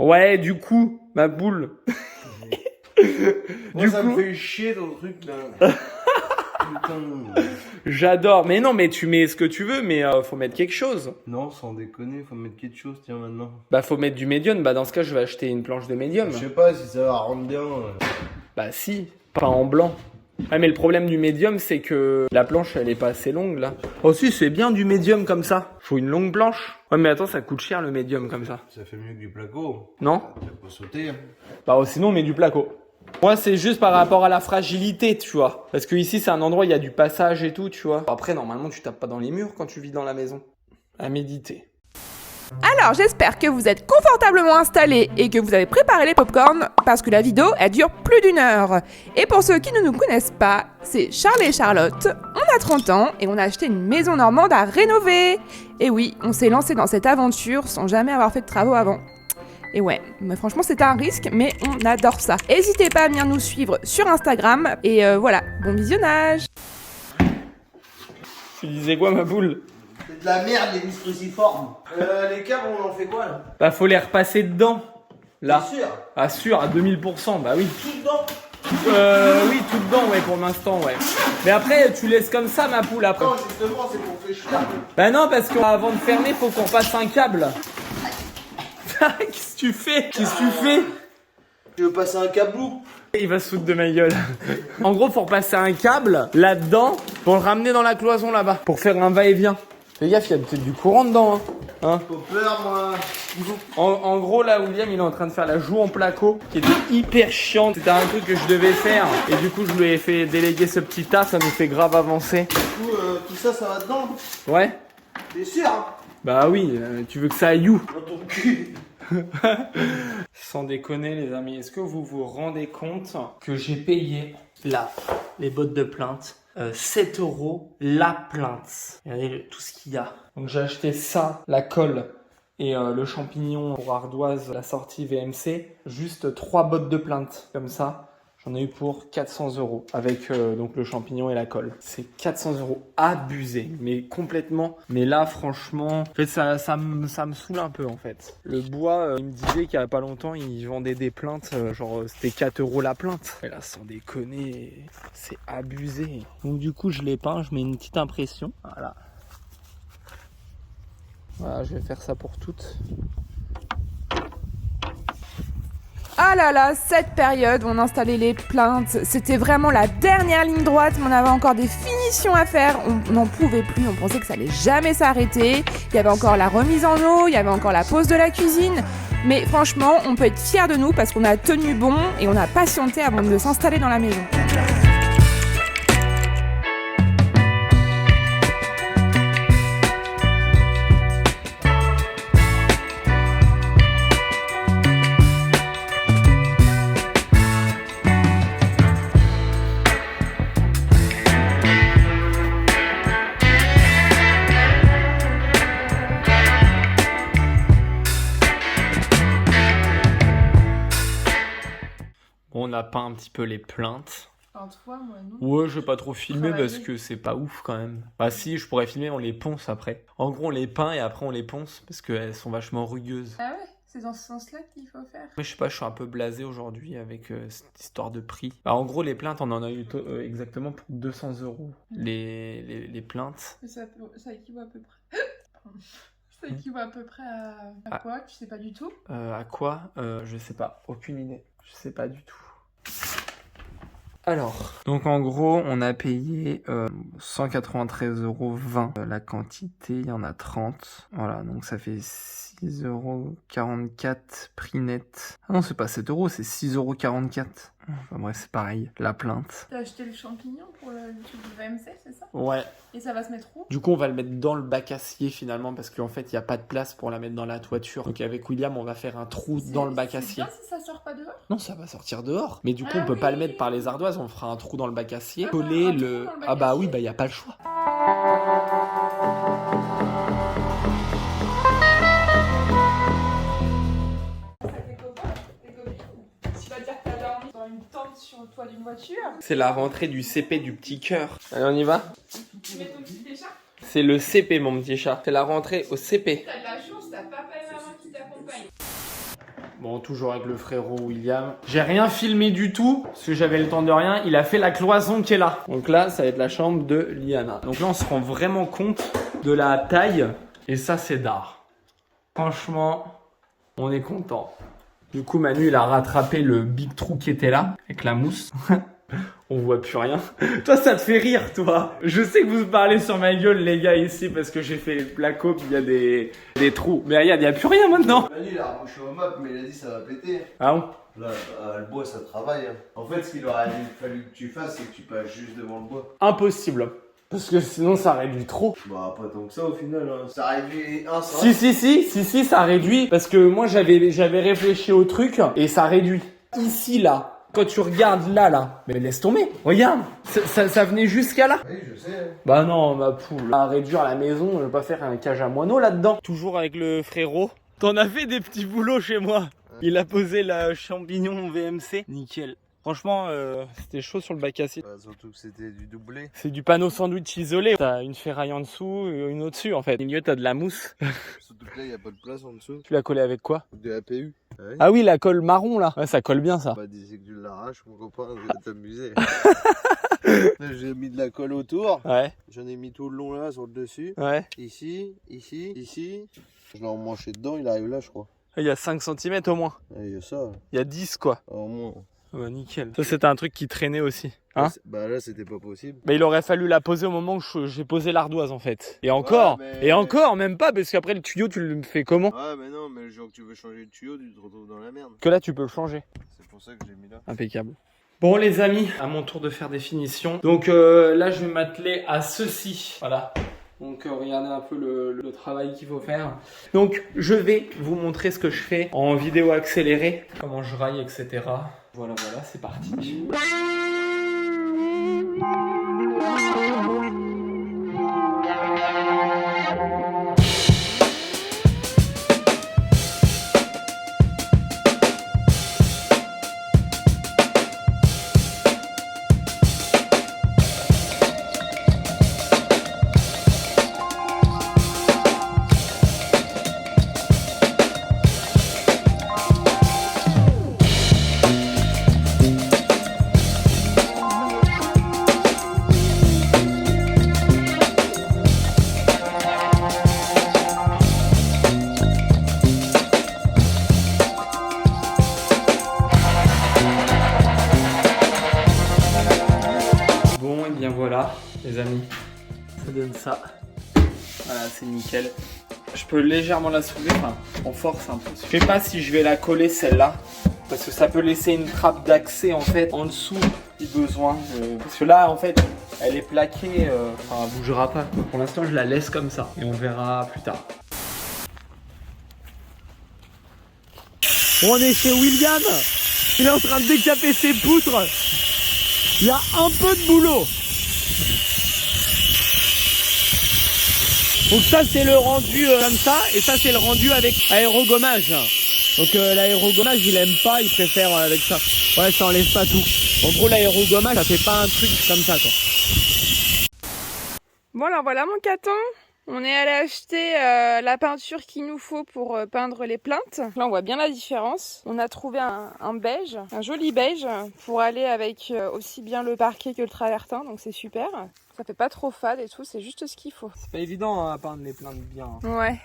Ouais, du coup, ma boule. Moi, ça me fait chier ton truc là. Putain. J'adore. Mais non, mais tu mets ce que tu veux, mais faut mettre quelque chose. Non, sans déconner, faut mettre quelque chose, tiens, maintenant. Bah, faut mettre du médium. Bah, dans ce cas, je vais acheter une planche de médium. Je sais pas si ça va rendre bien. Bah, si. Pas en blanc. Ah, mais le problème du médium, c'est que la planche, elle est pas assez longue, là. Oh, si, c'est bien du médium comme ça. Faut une longue planche. Ouais, mais attends, ça coûte cher, le médium comme ça. Ça fait mieux que du placo. Non? Ça peut sauter. Bah, sinon, on met du placo. Moi, c'est juste par rapport à la fragilité, tu vois. Parce que ici, c'est un endroit où il y a du passage et tout, tu vois. Après, normalement, tu tapes pas dans les murs quand tu vis dans la maison. À méditer. Alors, j'espère que vous êtes confortablement installés et que vous avez préparé les popcorns parce que la vidéo, elle dure plus d'1 heure. Et pour ceux qui ne nous connaissent pas, c'est Charles et Charlotte. On a 30 ans et on a acheté une maison normande à rénover. Et oui, on s'est lancé dans cette aventure sans jamais avoir fait de travaux avant. Et ouais, mais franchement c'était un risque, mais on adore ça. N'hésitez pas à venir nous suivre sur Instagram, et voilà, bon visionnage. Tu disais quoi, ma boule? C'est de la merde, les vis cruciformes. Les câbles, on en fait quoi là? Bah, faut les repasser dedans. Là. T'es sûr? Ah, sûr, à 2000%, bah oui. Tout dedans? Oui, tout dedans, ouais, pour l'instant, ouais. Mais après, tu laisses comme ça, ma poule, après. Non, justement, c'est pour faire chier. Bah non, parce qu'avant de fermer, faut qu'on passe un câble. Qu'est-ce que tu fais? Qu'est-ce que tu fais? Tu veux passer un câblou? Il va se foutre de ma gueule. En gros, faut repasser un câble là-dedans pour le ramener dans la cloison là-bas. Pour faire un va-et-vient. Fais gaffe, il y a peut-être du courant dedans. Hein. Faut peur, moi. En gros, là, William, il est en train de faire la joue en placo, qui était hyper chiante. C'était un truc que je devais faire. Et du coup, je lui ai fait déléguer ce petit tas. Ça nous fait grave avancer. Du coup, tout ça, ça va dedans? Ouais. T'es sûr? Hein? Bah oui, tu veux que ça aille où? Dans ton cul. Sans déconner, les amis, est-ce que vous vous rendez compte que j'ai payé là, les bottes de plainte, 7 € la plainte. Regardez tout ce qu'il y a. Donc j'ai acheté ça, la colle et le champignon pour ardoise, la sortie VMC. Juste 3 bottes de plainte comme ça. J'en ai eu pour 400 € avec donc le champignon et la colle. C'est 400 € abusé, mais complètement. Mais là, franchement, en fait, ça me saoule un peu en fait. Le bois, il me disait qu'il y a pas longtemps, il vendait des plaintes, genre c'était 4 € la plainte. Et là, sans déconner, c'est abusé. Donc du coup, je l'ai peint, je mets une petite impression. Voilà. Voilà, je vais faire ça pour toutes. Ah là là, cette période où on installait les plaintes, c'était vraiment la dernière ligne droite, mais on avait encore des finitions à faire, on n'en pouvait plus, on pensait que ça allait jamais s'arrêter, il y avait encore la remise en eau, il y avait encore la pose de la cuisine, mais franchement, on peut être fiers de nous parce qu'on a tenu bon et on a patienté avant de s'installer dans la maison. On a peint un petit peu les plaintes. Enfin, toi, moi, non. Ouais, je vais pas trop filmer parce que c'est pas ouf quand même. Bah si, je pourrais filmer, on les ponce après. En gros, on les peint et après on les ponce parce qu'elles sont vachement rugueuses. Ah ouais, c'est dans ce sens-là qu'il faut faire. Mais je sais pas, je suis un peu blasé aujourd'hui avec cette histoire de prix. Bah, en gros, les plaintes, on en a eu exactement pour 200 €. Les plaintes. Ça équivaut à peu près. Ça équivaut à peu près à quoi? Tu sais pas du tout? À quoi? Je sais pas, aucune idée. Je sais pas du tout. Alors, donc en gros, on a payé 193,20 € la quantité, il y en a 30. Voilà, donc ça fait 6,44 € prix net. Ah non, c'est pas 7 €, c'est 6,44 €. Enfin bref, c'est pareil, la plainte. T'as acheté le champignon pour le truc de VMC, c'est ça? Ouais. Et ça va se mettre où? Du coup, on va le mettre dans le bac acier finalement parce qu'en fait, il n'y a pas de place pour la mettre dans la toiture. Donc avec William, on va faire un trou dans le bac acier. C'est bien si ça sort pas dehors? Non, ça va sortir dehors. Mais du coup, on peut pas le mettre par les ardoises. On fera un trou dans le bac acier. Coller le... Ah bah oui, bah il n'y a pas le choix. Une tente sur le toit d'une voiture. C'est la rentrée du CP du petit cœur. Allez, on y va? Tu mets ton petit chat? C'est le CP, mon petit chat. C'est la rentrée au CP. T'as de la chance, t'as papa et maman qui t'accompagnent. Bon, toujours avec le frérot William. J'ai rien filmé du tout, parce que j'avais le temps de rien. Il a fait la cloison qui est là. Donc là, ça va être la chambre de Liana. Donc là, on se rend vraiment compte de la taille. Et ça, c'est d'art. Franchement, on est content. Du coup, Manu, il a rattrapé le big trou qui était là, avec la mousse. On voit plus rien. Toi, ça te fait rire, toi. Je sais que vous parlez sur ma gueule, les gars, ici, parce que j'ai fait la coupe, il y a des trous. Mais regarde, il n'y a plus rien maintenant. Manu, il a remouché au map, mais il a dit ça va péter. Ah bon? Là, le bois, ça travaille. Hein. En fait, ce qu'il aurait fallu que tu fasses, c'est que tu passes juste devant le bois. Impossible. Parce que sinon, ça réduit trop. Bah, pas tant que ça au final. Hein. Ça réduit un, ça. Si, ça réduit. Parce que moi, j'avais réfléchi au truc et ça réduit. Ici, là. Quand tu regardes là, mais laisse tomber, regarde, ça venait jusqu'à là. Oui, je sais. Bah non, ma poule, à réduire la maison, je vais pas faire un cage à moineaux là-dedans. Toujours avec le frérot. T'en as fait des petits boulots chez moi. Il a posé la champignon VMC, nickel. Franchement, c'était chaud sur le bac à cible. Bah, surtout que c'était du doublé. C'est du panneau sandwich isolé. T'as une ferraille en dessous et une au-dessus en fait. Au milieu, t'as de la mousse. Surtout que là, il n'y a pas de place en dessous. Tu l'as collé avec quoi? De la PU. Ouais. Ah oui, la colle marron là. Ouais, ça colle bien ça. Bah, d'ici que tu l'arraches, mon copain, tu vas t'amuser. Là, j'ai mis de la colle autour. Ouais, J'en ai mis tout le long là, sur le dessus. ouais. Ici. Je l'ai emmanché dedans, il arrive là, je crois. Il y a 5 cm au moins. Il y a ça, Il y a 10 quoi. au moins. Ah bah nickel. Ça c'était un truc qui traînait aussi. Hein? Bah là, c'était pas possible. Mais il aurait fallu la poser au moment où j'ai posé l'ardoise en fait. Et encore, mais- et encore, même pas, parce qu'après le tuyau tu le fais comment? Ouais, mais non, mais le jour que tu veux changer le tuyau, tu te retrouves dans la merde. Que là tu peux le changer. C'est pour ça que je l'ai mis là. Impeccable. Bon les amis, à mon tour de faire des finitions. Donc là je vais m'atteler à ceci. Voilà. Donc regardez un peu le travail qu'il faut faire. Donc je vais vous montrer ce que je fais en vidéo accélérée. Comment je raille, etc. Voilà, c'est parti. Bon, et bien voilà, les amis, ça donne ça. Voilà, c'est nickel. Je peux légèrement la soulever, enfin, on force un peu. Je sais pas si je vais la coller celle-là, parce que ça peut laisser une trappe d'accès en fait en dessous si besoin. Parce que là, en fait, elle est plaquée, enfin, elle bougera pas. Pour l'instant, je la laisse comme ça et on verra plus tard. On est chez William. Il est en train de décaper ses poutres. Il y a un peu de boulot. Donc ça c'est le rendu comme ça, et ça c'est le rendu avec aérogommage. Donc l'aérogommage il aime pas, il préfère avec ça. Ouais, ça enlève pas tout. En gros l'aérogommage ça fait pas un truc comme ça quoi. Bon alors voilà mon caton. On est allé acheter la peinture qu'il nous faut pour peindre les plinthes. Là on voit bien la différence. On a trouvé un beige, un joli beige pour aller avec aussi bien le parquet que le travertin, donc c'est super. Ça fait pas trop fade et tout, c'est juste ce qu'il faut. C'est pas évident à peindre les plinthes bien. Ouais.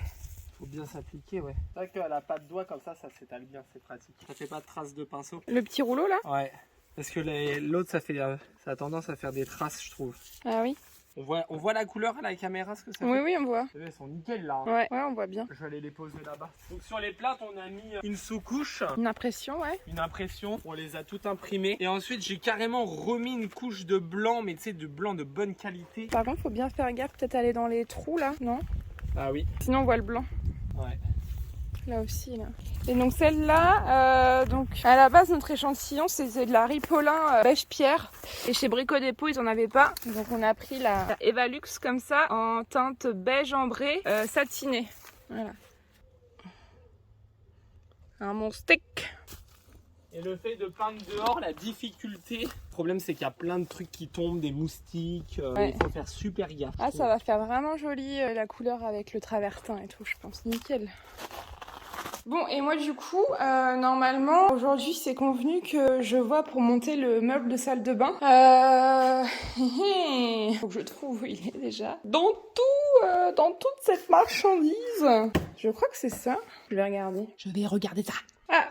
Faut bien s'appliquer, ouais. C'est vrai qu'à la patte doigt comme ça s'étale bien, c'est pratique. Ça fait pas de traces de pinceau. Le petit rouleau là? Ouais. Parce que l'autre ça a tendance à faire des traces je trouve. Ah oui. On voit la couleur à la caméra ce que ça Oui, fait. oui, on voit. Elles sont nickel là. Ouais, on voit bien. Je vais aller les poser là-bas. Donc sur les plinthes, on a mis une sous-couche, Une impression, ouais. une impression. On les a toutes imprimées. Et ensuite, j'ai carrément remis une couche de blanc, mais tu sais, de blanc de bonne qualité. Par contre, faut bien faire gaffe, peut-être aller dans les trous là, non? Ah oui. Sinon, on voit le blanc. Ouais. Là aussi, là. Et donc celle-là, donc à la base notre échantillon c'est de la Ripolin beige pierre. Et chez Brico Dépôt ils en avaient pas. Donc on a pris la Evalux comme ça en teinte beige ambré satiné. Voilà. Un mon steak. Et le fait de peindre dehors, la difficulté. Le problème, c'est qu'il y a plein de trucs qui tombent, des moustiques. Ouais. Il faut faire super gaffe. Ah ça va faire vraiment joli la couleur avec le travertin et tout, je pense. Nickel. Bon, et moi du coup, normalement, aujourd'hui c'est convenu que je vois pour monter le meuble de salle de bain. Faut que je trouve où il est déjà. Dans toute cette marchandise. Je crois que c'est ça. Je vais regarder. Je vais regarder ça. Ah,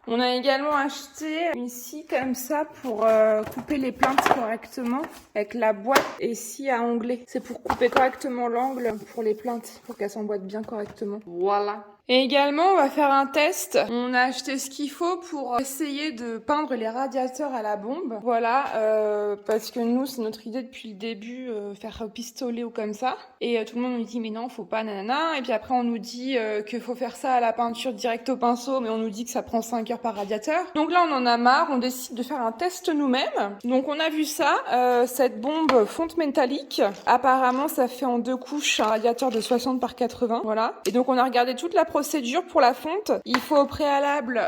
on a également acheté une scie comme ça pour couper les plinthes correctement avec la boîte et scie à onglet. C'est pour couper correctement l'angle pour les plinthes, pour qu'elles s'emboîtent bien correctement. Voilà. Et également, on va faire un test. On a acheté ce qu'il faut pour essayer de peindre les radiateurs à la bombe. Voilà, parce que nous, c'est notre idée depuis le début, faire pistolet ou comme ça. Et tout le monde nous dit, mais non, faut pas, nanana. Et puis après, on nous dit qu'il faut faire ça à la peinture direct au pinceau, mais on nous dit que ça prend 5 heures par radiateur. Donc là, on en a marre, on décide de faire un test nous-mêmes. Donc on a vu ça, cette bombe fonte métallique. Apparemment, ça fait en 2 couches un radiateur de 60 par 80. Voilà. Et donc on a regardé toute la procédure pour la fonte. Il faut au préalable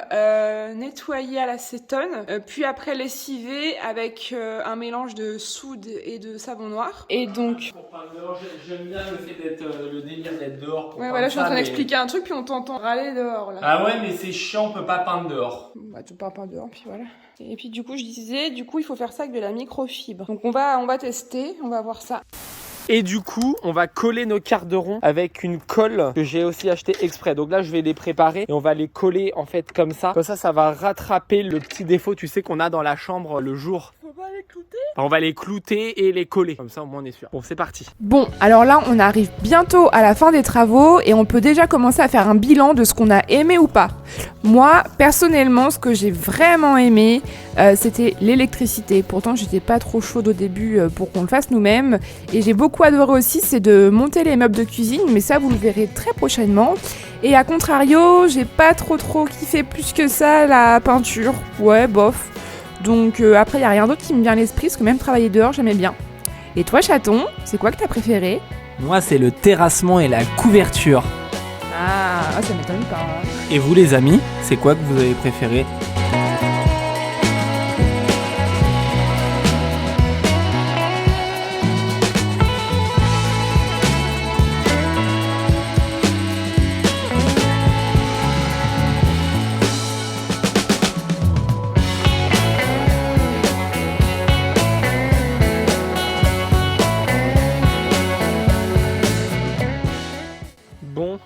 nettoyer à l'acétone, puis après lessiver avec un mélange de soude et de savon noir. Et donc... Pour peindre dehors, j'aime bien le fait d'être le délire d'être dehors. Ouais, voilà, je suis en train d'expliquer un truc puis on t'entend râler dehors là. Ah ouais, mais c'est chiant, on peut pas peindre dehors. Bah tu peux pas peindre dehors puis voilà. Et puis du coup je disais, il faut faire ça avec de la microfibre. Donc on va tester, on va voir ça. Et du coup, on va coller nos carderons avec une colle que j'ai aussi acheté exprès. Donc là, je vais les préparer et on va les coller en fait comme ça. Comme ça va rattraper le petit défaut, tu sais, qu'on a dans la chambre le jour. On va les clouter. Enfin, on va les clouter et les coller. Comme ça, au moins, on est sûr. Bon, c'est parti. Bon, alors là, on arrive bientôt à la fin des travaux et on peut déjà commencer à faire un bilan de ce qu'on a aimé ou pas. Moi, personnellement, ce que j'ai vraiment aimé, c'était l'électricité. Pourtant, j'étais pas trop chaude au début pour qu'on le fasse nous-mêmes. Et j'ai beaucoup adoré aussi, c'est de monter les meubles de cuisine, mais ça, vous le verrez très prochainement. Et à contrario, j'ai pas trop kiffé plus que ça la peinture. Ouais, bof. Donc après, il n'y a rien d'autre qui me vient à l'esprit, parce que même travailler dehors, j'aimais bien. Et toi, chaton, c'est quoi que t'as préféré ? Moi, c'est le terrassement et la couverture. Ah, ça m'étonne pas. Et vous, les amis, c'est quoi que vous avez préféré ?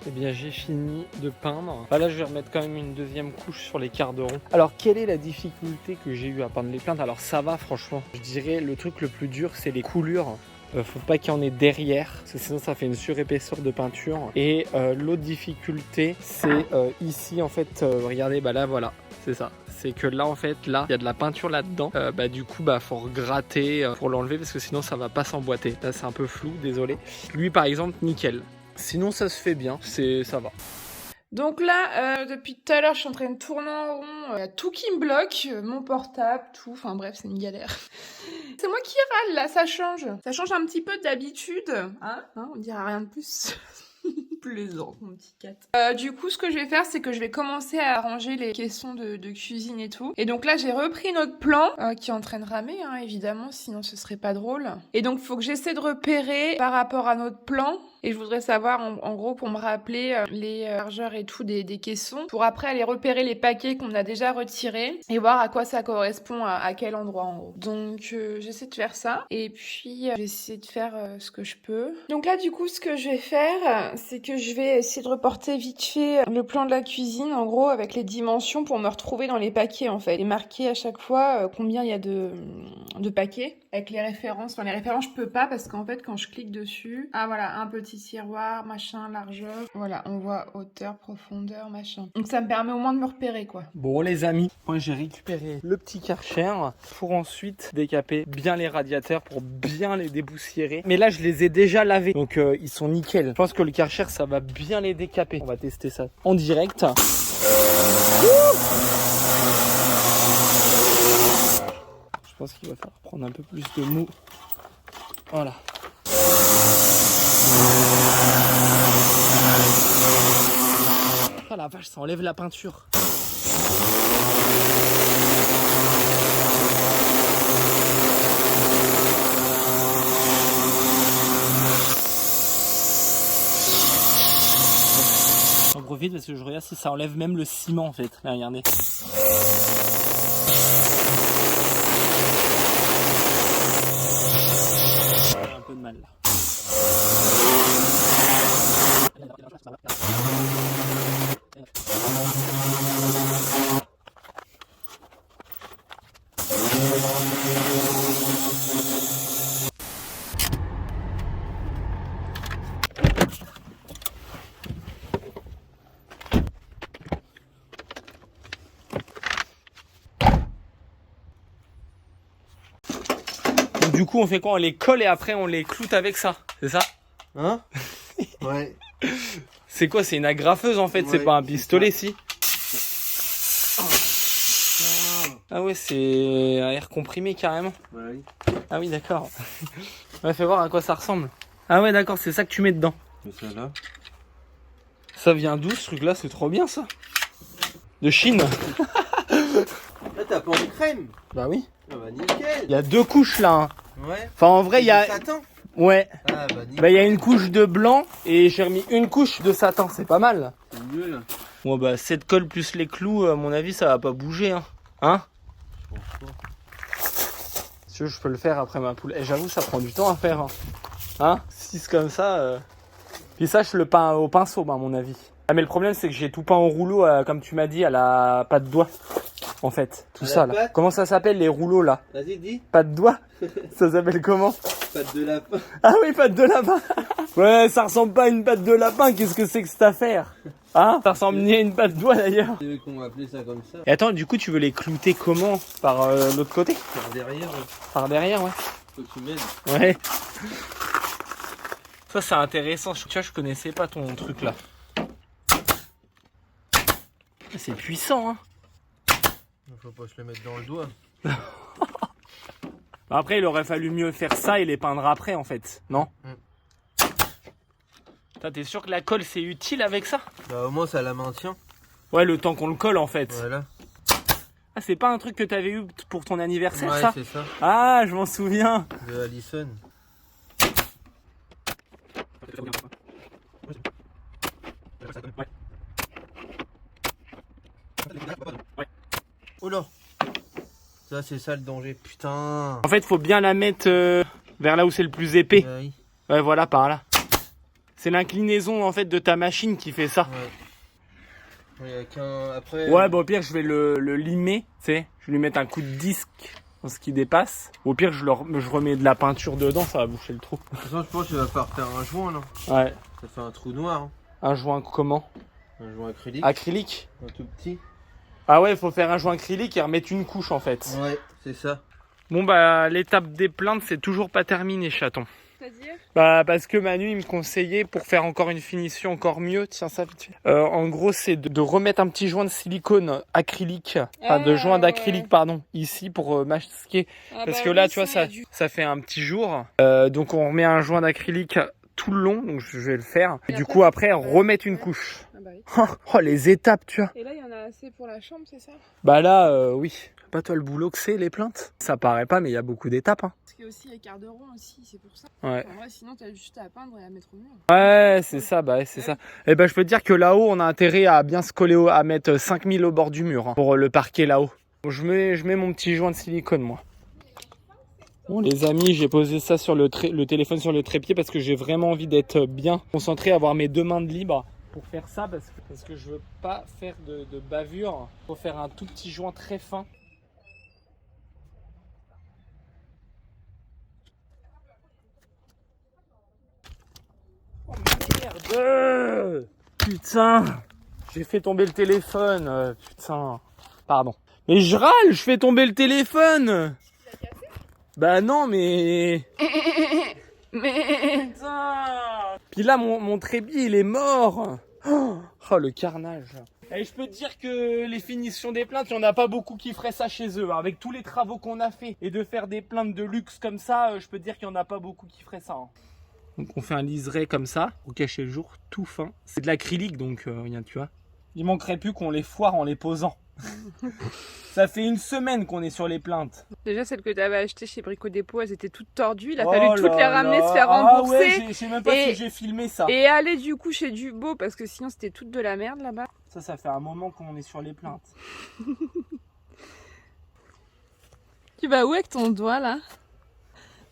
Eh bien j'ai fini de peindre. Là je vais remettre quand même une deuxième couche sur les carderons. Alors quelle est la difficulté que j'ai eu à peindre les plinthes ? Alors ça va franchement. Je dirais le truc le plus dur c'est les coulures. Faut pas qu'il y en ait derrière, parce que sinon ça fait une surépaisseur de peinture. Et l'autre difficulté c'est ici en fait, regardez, là voilà, c'est ça. C'est que là en fait, là il y a de la peinture là-dedans. Du coup faut regratter pour l'enlever parce que sinon ça va pas s'emboîter. Là c'est un peu flou, désolé. Lui par exemple, nickel. Sinon ça se fait bien, ça va. Donc là, depuis tout à l'heure, je suis en train de tourner en rond. Il y a tout qui me bloque, mon portable, tout. Enfin bref, c'est une galère. C'est moi qui râle là, ça change. Ça change un petit peu d'habitude. Hein, on dira rien de plus. Plaisant, mon petit cat. Du coup, ce que je vais faire, c'est que je vais commencer à ranger les caissons de cuisine et tout. Et donc là, j'ai repris notre plan, qui est en train de ramer, évidemment, sinon ce serait pas drôle. Et donc, faut que j'essaie de repérer par rapport à notre plan. Et je voudrais savoir, en gros, pour me rappeler les largeurs et tout des caissons, pour après aller repérer les paquets qu'on a déjà retirés et voir à quoi ça correspond, à quel endroit, en gros. Donc, j'essaie de faire ça. Et puis, j'essaie de faire ce que je peux. Donc là, du coup, ce que je vais faire, c'est que je vais essayer de reporter vite fait le plan de la cuisine, en gros, avec les dimensions pour me retrouver dans les paquets, en fait. Et marquer à chaque fois combien il y a de paquets. Avec les références. Enfin, les références, je peux pas parce qu'en fait, quand je clique dessus... Ah, voilà, un petit tiroir, machin, largeur. Voilà, on voit hauteur, profondeur, machin. Donc, ça me permet au moins de me repérer, quoi. Bon, les amis, moi, j'ai récupéré le petit Karcher pour ensuite décaper bien les radiateurs pour bien les déboussiérer. Mais là, je les ai déjà lavés. Donc, ils sont nickel. Je pense que le Karcher, ça va bien les décaper. On va tester ça en direct. Je pense qu'il va falloir prendre un peu plus de mou. Voilà. Oh la vache, ça enlève la peinture. vite parce que je regarde si ça enlève même le ciment en fait. Là, regardez. Un peu de mal là. Du coup, on fait quoi? On les colle et après on les cloute avec ça, c'est ça? Hein? Ouais. C'est quoi? C'est une agrafeuse en fait, Ouais, c'est pas un c'est pistolet si? Ah ouais, c'est un air comprimé carrément. Ouais. Ah oui, d'accord. On va faire voir à quoi ça ressemble. Ah ouais, d'accord, c'est ça que tu mets dedans. Mais ça là. Ça vient d'où ce truc-là? C'est trop bien ça. De Chine. Là, t'as pas en crème. Bah oui. Ah bah nickel. Il y a 2 couches là. Hein. Ouais. Enfin, en vrai, il y a. Satin. Ouais. Ah bah nickel. Bah, il y a une couche de blanc et j'ai remis une couche de satin. C'est pas mal. C'est mieux là. Bon, bah, cette colle plus les clous, à mon avis, ça va pas bouger. Hein? Je pense pas. Si tu veux, je peux le faire après ma poule. Et j'avoue, ça prend du temps à faire. Hein? 6 comme ça. Puis ça, je le peins au pinceau, bah, à mon avis. Ah, mais le problème, c'est que j'ai tout peint au rouleau, comme tu m'as dit, à la pas de doigt. En fait, tout À ça la là. patte. Comment ça s'appelle les rouleaux là? Vas-y, dis. Pas de doigt? Ça s'appelle comment? Pâte de lapin. Ah oui, patte de lapin. Ouais, ça ressemble pas à une patte de lapin. Qu'est-ce que c'est que cette affaire? Hein? Ça ressemble ni à une patte de doigt d'ailleurs. Tu veux qu'on va appeler ça comme ça? Et attends, du coup, tu veux les clouter comment? Par l'autre côté? Par derrière, Par derrière, ouais. faut que tu m'aides. Ouais. Ça, c'est intéressant. Tu vois, je connaissais pas ton truc là. C'est puissant, hein. Faut pas se le mettre dans le doigt. Après, il aurait fallu mieux faire ça et les peindre après, en fait. Non? T'es sûr que la colle, c'est utile avec ça? Bah au moins ça la maintient. Ouais, le temps qu'on le colle, en fait. Voilà. Ah, c'est pas un truc que t'avais eu pour ton anniversaire, Ouais, ça? c'est ça. Ah, je m'en souviens. De Allison. Oh là. Ça c'est ça le danger. Putain. En fait, faut bien la mettre vers là où c'est le plus épais. Oui. Ouais, voilà, par là. C'est l'inclinaison, en fait, de ta machine qui fait ça. Ouais. Il y a qu'un. Après. Ouais, bah au pire, je vais le limer, tu sais. Je vais lui mettre un coup de disque dans ce qui dépasse. Au pire, je remets de la peinture dedans, ça va boucher le trou. De toute façon, je pense que tu vas pas refaire un joint là. Ouais. Ça fait un trou noir. Hein. Un joint comment? Un joint acrylique. Acrylique? Un tout petit. Ah ouais, faut faire un joint acrylique et remettre une couche, en fait. Ouais, c'est ça. Bon, bah, l'étape des plaintes, c'est toujours pas terminé, chaton. C'est-à-dire? Bah parce que Manu il me conseillait pour faire encore une finition encore mieux, tiens ça vite fait. En gros c'est de remettre un petit joint de silicone acrylique, enfin de joint d'acrylique pardon, ici pour masquer. Parce que là tu vois ça fait un petit jour. Donc on remet un joint d'acrylique tout le long, donc je vais le faire. Et du coup après remettre une couche. Ah bah oui. Oh les étapes tu vois. Et là, il y en a assez pour la chambre, c'est ça? Bah là oui. Pas toi le boulot que c'est les plaintes. Ça paraît pas mais il y a beaucoup d'étapes. Hein. Parce qu'il y a aussi les quarts de rond aussi, c'est pour ça. Ouais. En vrai, sinon, t'as juste à peindre et à mettre au mur. Ouais, c'est ça, bah c'est ça. Et ben je peux te dire que là-haut, on a intérêt à bien se coller, à mettre 5000 au bord du mur hein, pour le parquet là-haut. Je mets mon petit joint de silicone, moi. Bon les amis, j'ai posé ça sur le téléphone sur le trépied parce que j'ai vraiment envie d'être bien concentré, avoir mes 2 mains de libre pour faire ça parce que je veux pas faire de bavure. Faut faire un tout petit joint très fin. Oh merde! Putain! J'ai fait tomber le téléphone, putain. Pardon. Mais je râle, je fais tomber le téléphone! Tu l'as cassé? Bah non, mais... Mais... Putain! Puis là, mon trépied, il est mort! Oh, le carnage! Et je peux te dire que les finitions des plaintes, il n'y en a pas beaucoup qui feraient ça chez eux. Avec tous les travaux qu'on a fait et de faire des plaintes de luxe comme ça, je peux te dire qu'il n'y en a pas beaucoup qui feraient ça. Hein. Donc on fait un liseré comme ça, pour cacher le jour, tout fin. C'est de l'acrylique donc, regarde, tu vois. Il manquerait plus qu'on les foire en les posant. Ça fait une semaine qu'on est sur les plaintes. Déjà, celles que tu avais achetées chez Brico Dépôt, elles étaient toutes tordues. Il a Oh fallu toutes les là ramener, là. se faire Ah rembourser. ouais, je sais même pas Et- si j'ai filmé ça. Et aller du coup chez Dubo parce que sinon c'était toute de la merde là-bas. Ça fait un moment qu'on est sur les plaintes. Tu vas où avec ton doigt là?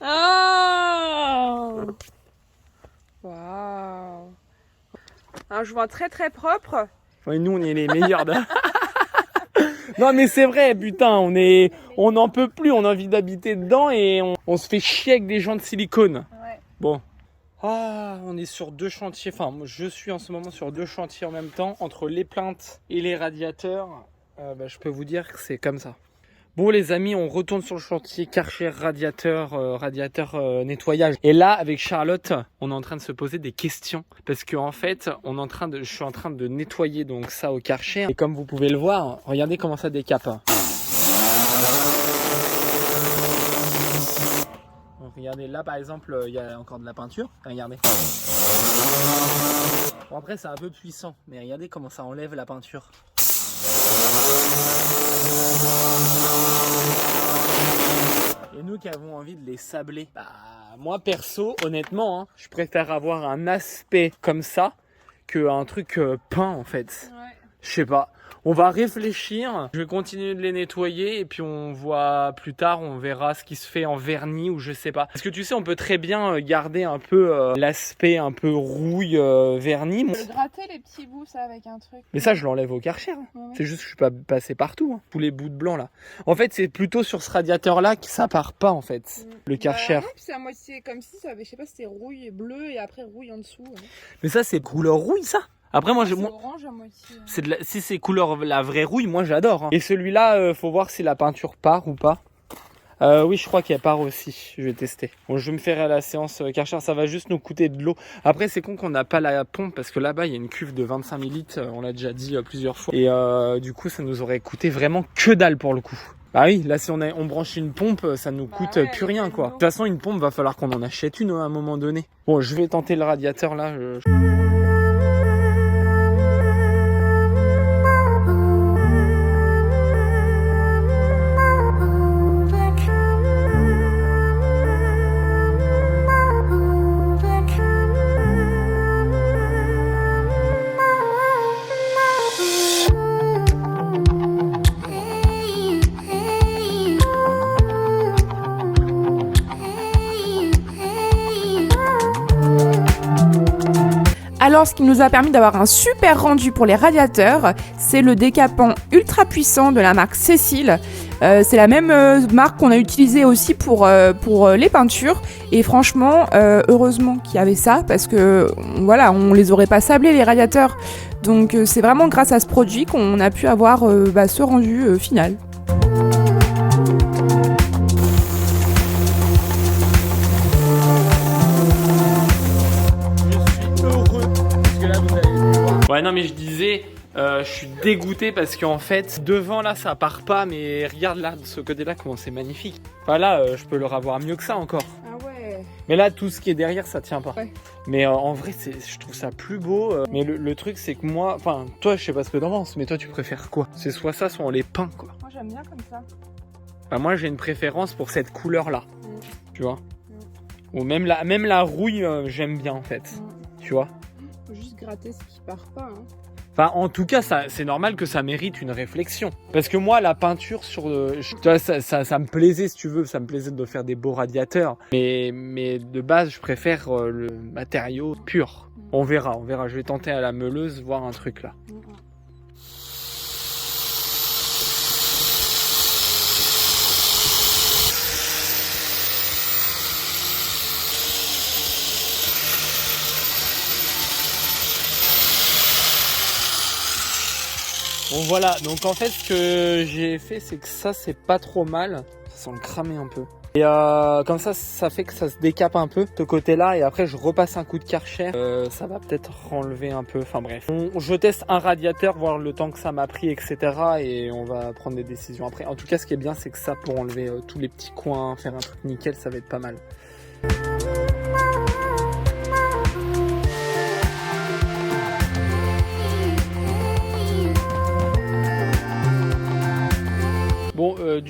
Oh waouh! Un joint très très propre. Ouais, nous on est les meilleurs. Non mais c'est vrai, putain, on n'en peut plus, on a envie d'habiter dedans et on se fait chier avec des joints de silicone. Ouais. Bon. Ah, on est sur 2 chantiers, enfin moi, je suis en ce moment sur 2 chantiers en même temps, entre les plaintes et les radiateurs. Je peux vous dire que c'est comme ça. Bon les amis, on retourne sur le chantier Karcher radiateur nettoyage. Et là avec Charlotte, on est en train de se poser des questions parce que en fait, je suis en train de nettoyer donc ça au Karcher. Et comme vous pouvez le voir, regardez comment ça décape. Donc, regardez là par exemple, il y a encore de la peinture. Regardez. Bon après c'est un peu puissant, mais regardez comment ça enlève la peinture. Et nous qui avons envie de les sabler, moi perso, honnêtement, hein, je préfère avoir un aspect comme ça qu'un truc peint en fait. Ouais. Je sais pas. On va réfléchir, je vais continuer de les nettoyer et puis on voit plus tard, on verra ce qui se fait en vernis ou je sais pas. Parce que tu sais, on peut très bien garder un peu l'aspect un peu rouille vernis. Je vais gratter les petits bouts ça avec un truc. Mais ça, je l'enlève au Karcher. Hein. Ouais. C'est juste que je suis pas passé partout. Hein. Tous les bouts de blanc là. En fait, c'est plutôt sur ce radiateur là que ça part pas en fait. Le Karcher. Non, c'est à moitié comme si ça avait, je sais pas, c'était rouille et bleu et après rouille en dessous. Ouais. Mais ça, c'est couleur rouille ça. Après, moi, C'est orange à moitié. si c'est couleur la vraie rouille, moi j'adore. Hein. Et celui-là, faut voir si la peinture part ou pas. Oui, je crois qu'elle part aussi. Je vais tester. Bon, je vais me faire à la séance Karcher. Ça va juste nous coûter de l'eau. Après, c'est con qu'on n'a pas la pompe parce que là-bas, il y a une cuve de 25 ml. On l'a déjà dit plusieurs fois. Et du coup, ça nous aurait coûté vraiment que dalle pour le coup. Bah oui, là si on branche une pompe, ça nous coûte plus rien quoi. De toute façon, une pompe, va falloir qu'on en achète une à un moment donné. Bon, je vais tenter le radiateur là. Alors, ce qui nous a permis d'avoir un super rendu pour les radiateurs, c'est le décapant ultra puissant de la marque Cécile. C'est la même marque qu'on a utilisée aussi pour les peintures. Et franchement, heureusement qu'il y avait ça, parce que voilà, on les aurait pas sablés les radiateurs. Donc c'est vraiment grâce à ce produit qu'on a pu avoir ce rendu final. Ouais, non, mais je disais, je suis dégoûté parce qu'en fait, devant là, ça part pas, mais regarde là, de ce côté-là, comment c'est magnifique. Enfin là, je peux leur avoir mieux que ça encore. Ah ouais. Mais là, tout ce qui est derrière, ça tient pas. Ouais. Mais en vrai, je trouve ça plus beau. Mais le truc, c'est que moi, enfin, toi, je sais pas ce que t'en penses, mais toi, tu préfères quoi? C'est soit ça, soit on les peint, quoi. Moi, j'aime bien comme ça. Enfin, moi, j'ai une préférence pour cette couleur-là. Tu vois? Ou même la rouille, j'aime bien, en fait. Tu vois? Faut juste gratter ce qui part pas. Hein. Enfin, en tout cas, c'est normal que ça mérite une réflexion. Parce que moi, la peinture sur tu vois, ça me plaisait, si tu veux, ça me plaisait de faire des beaux radiateurs. Mais de base, je préfère le matériau pur. On verra. Je vais tenter à la meuleuse, voir un truc là. Bon voilà, donc en fait ce que j'ai fait c'est que ça c'est pas trop mal, ça sent le cramer un peu. Et comme ça fait que ça se décape un peu, ce côté là, et après je repasse un coup de Karcher, ça va peut-être enlever un peu, enfin bref. Je teste un radiateur, voir le temps que ça m'a pris, etc. et on va prendre des décisions après. En tout cas ce qui est bien c'est que ça pour enlever tous les petits coins, faire un truc nickel, ça va être pas mal.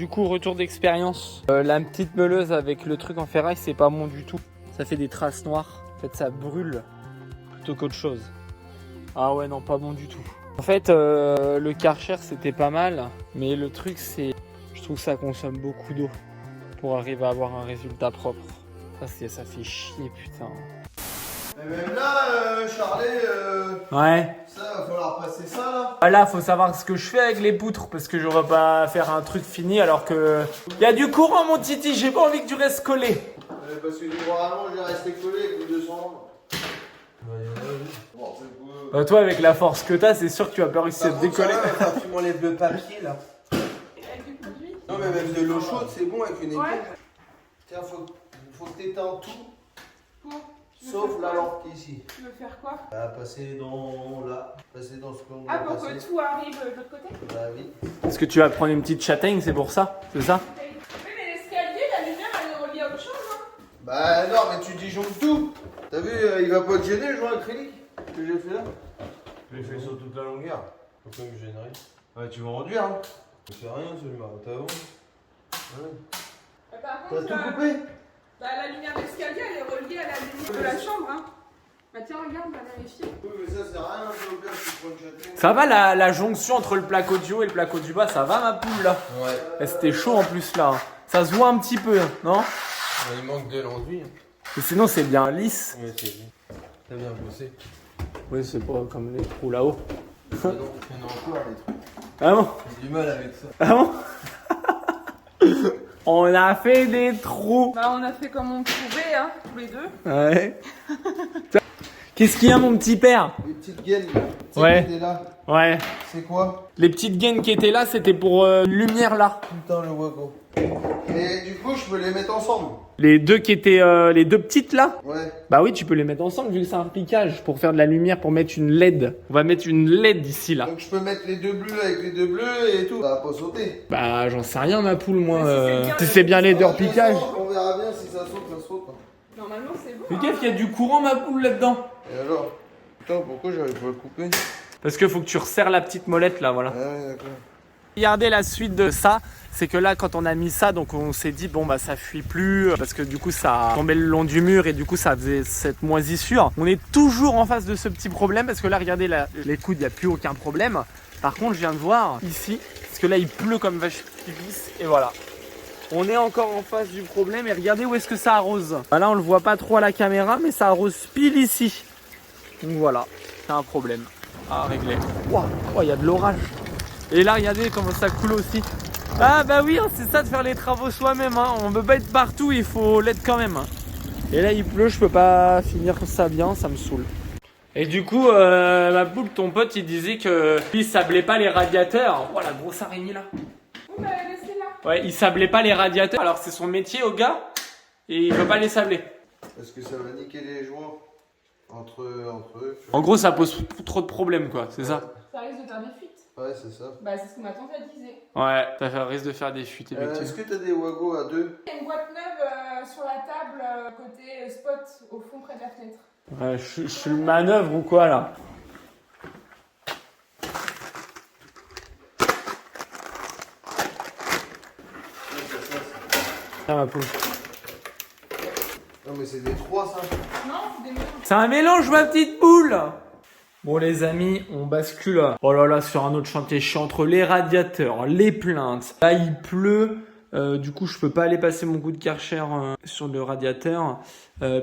du coup, retour d'expérience. La petite meuleuse avec le truc en ferraille, c'est pas bon du tout. Ça fait des traces noires. En fait, ça brûle plutôt qu'autre chose. Ah ouais, non, pas bon du tout. En fait, le Karcher, c'était pas mal. Mais le truc, c'est... Je trouve que ça consomme beaucoup d'eau pour arriver à avoir un résultat propre. Ça fait chier, putain. Mais même là, Charlie, Ouais. ça, va falloir passer ça, là. Là, faut savoir ce que je fais avec les poutres parce que je vais pas faire un truc fini alors que... Il y a du courant, mon titi, j'ai pas envie que tu restes collé. Parce que normalement, je vais rester collé avec les 200 ans. Bon, c'est cool. Toi, avec la force que t'as, c'est sûr que tu vas pas réussir à te décoller. Tu m'enlèves le papier, là. Non, mais même de l'eau chaude, c'est bon avec une éponge. Ouais. Tiens, faut que t'éteins tout, Pour sauf la lampe qui est ici. Tu veux faire quoi? Passer dans là, passer dans ce qu'on Ah, doit pour passer. que tout arrive de l'autre côté? Bah oui. Est-ce que tu vas prendre une petite châtaigne, c'est pour ça? C'est ça? Oui, mais l'escalier, la lumière, elle est reliée à autre chose, hein? Bah non, mais tu disjonctes tout. T'as vu, il va pas te gêner le joint acrylique que j'ai fait là? Je l'ai fait sur toute la longueur. Pourquoi il me gênerait? Ouais, tu vas réduire, hein. Ça fait rien, celui-là. T'as avant. Ouais. Par T'as contre, tout coupé? bah, la lumière d'escalier, elle est reliée à la lumière de la chambre, hein. Bah tiens, regarde, on va vérifier. Oui, mais ça, c'est rien, c'est au pire, tu prends une châtaigne. Ça va la jonction entre le placo du haut et le placo du bas, ça va ma poule là? Ouais. C'était chaud en plus là. Ça se voit un petit peu, non? Il manque de l'enduit. Et sinon c'est bien lisse. Ouais, c'est bien. T'as bien bossé. Oui, c'est pas comme les trous là-haut. Ah non, il y en a encore des trucs. Ah bon? J'ai du mal avec ça. Ah bon? On a fait des trous. Bah on a fait comme on pouvait, hein, tous les deux. Ouais. Qu'est-ce qu'il y a mon petit père? Les petites gaines là. Tu sais, Ouais. qui étaient là. Ouais. C'est quoi? Les petites gaines qui étaient là, c'était pour une lumière là. Putain, le wagon. Et du coup, je peux les mettre ensemble. Les deux qui étaient les deux petites là? Ouais. Bah oui, tu peux les mettre ensemble vu que c'est un piquage pour faire de la lumière, pour mettre une LED. On va mettre une LED ici là. Donc je peux mettre les deux bleus avec les deux bleus et tout. Ça va pas sauter. Bah j'en sais rien ma poule moi. Mais Si c'est bien les deux Ah, piquage. On verra bien si ça saute, ça saute. Hein. Normalement, c'est bon. Fais gaffe, il y a du courant ma poule là-dedans. Et alors? Putain, pourquoi j'arrive pas à le couper? Parce que faut que tu resserres la petite molette là, voilà. Ah ouais, d'accord. Regardez la suite de ça, c'est que là quand on a mis ça, donc on s'est dit bon bah ça fuit plus parce que du coup ça tombait le long du mur et du coup ça faisait cette moisissure. On est toujours en face de ce petit problème parce que là regardez les coudes, il n'y a plus aucun problème. Par contre je viens de voir ici, parce que là il pleut comme vache qui pisse et voilà. On est encore en face du problème et regardez où est-ce que ça arrose. Bah là on le voit pas trop à la caméra mais ça arrose pile ici. Donc voilà, c'est un problème à régler. Waouh, il y a de l'orage. Et là, regardez comment ça coule aussi. Ah bah oui, c'est ça de faire les travaux soi-même. Hein. On peut pas être partout, il faut l'être quand même. Et là, il pleut, je peux pas finir ça bien, ça me saoule. Et du coup, ma poule, ton pote, il disait que il sablait pas les radiateurs. Oh, la grosse araignée là. Bah, laissez-la. Ouais, il sablait pas les radiateurs. Alors c'est son métier au gars, et il veut pas les sabler. Parce que ça va niquer les joints entre eux. En gros, ça pose trop de problèmes, quoi. C'est ça. Ça risque de faire des fuites. Ouais, c'est ça. Bah, c'est ce que ma tante a disait. Ouais, ça risque de faire des fuites, Est-ce effectivement. que t'as des wagos à deux? Il y a une boîte neuve sur la table, côté spot, au fond près de la fenêtre. Ouais, je suis le manœuvre ou quoi là? Ah ma poule. Non, mais c'est des trois, ça. Non, c'est des mélanges. C'est un mélange ma petite poule. Bon les amis, on bascule. Oh là là, sur un autre chantier. Je suis entre les radiateurs, les plaintes. Là il pleut. Du coup, je peux pas aller passer mon coup de Karcher sur le radiateur.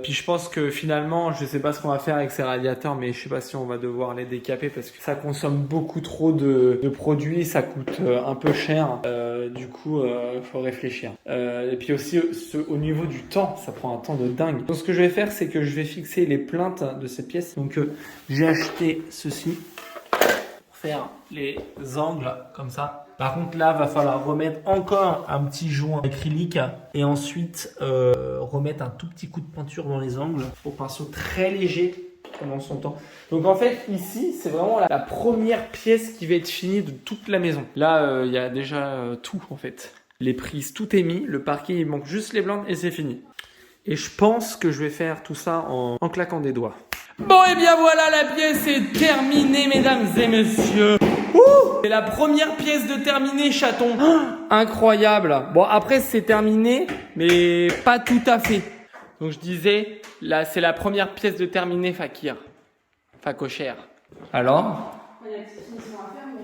Puis je pense que finalement, je sais pas ce qu'on va faire avec ces radiateurs, mais je sais pas si on va devoir les décaper parce que ça consomme beaucoup trop de produits, ça coûte un peu cher. Du coup, faut réfléchir. Et puis aussi, au niveau du temps, ça prend un temps de dingue. Donc ce que je vais faire, c'est que je vais fixer les plaintes de cette pièce. Donc j'ai acheté ceci pour faire les angles comme ça. Par contre là, va falloir remettre encore un petit joint acrylique et ensuite remettre un tout petit coup de peinture dans les angles au pinceau très léger pendant son temps. Donc en fait ici, c'est vraiment la première pièce qui va être finie de toute la maison. Là, il y a déjà tout en fait. Les prises, tout est mis. Le parquet, il manque juste les blindes et c'est fini. Et je pense que je vais faire tout ça en claquant des doigts. Bon et bien voilà, la pièce est terminée mesdames et messieurs. Ouh, C'est la première pièce de terminée, chaton. Incroyable. Bon, après, c'est terminé, mais pas tout à fait. Donc, je disais, là, c'est la première pièce de terminée, Fakir. Facochère. Alors? Il y a des petites finitions à faire, mais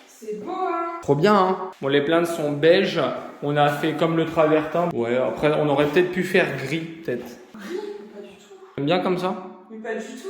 c'est beau, hein? Trop bien, hein? Bon, les plaintes sont beiges. On a fait comme le travertin. Ouais, après, on aurait peut-être pu faire gris, peut-être. Gris? Pas du tout. T'aimes bien comme ça? Mais pas du tout.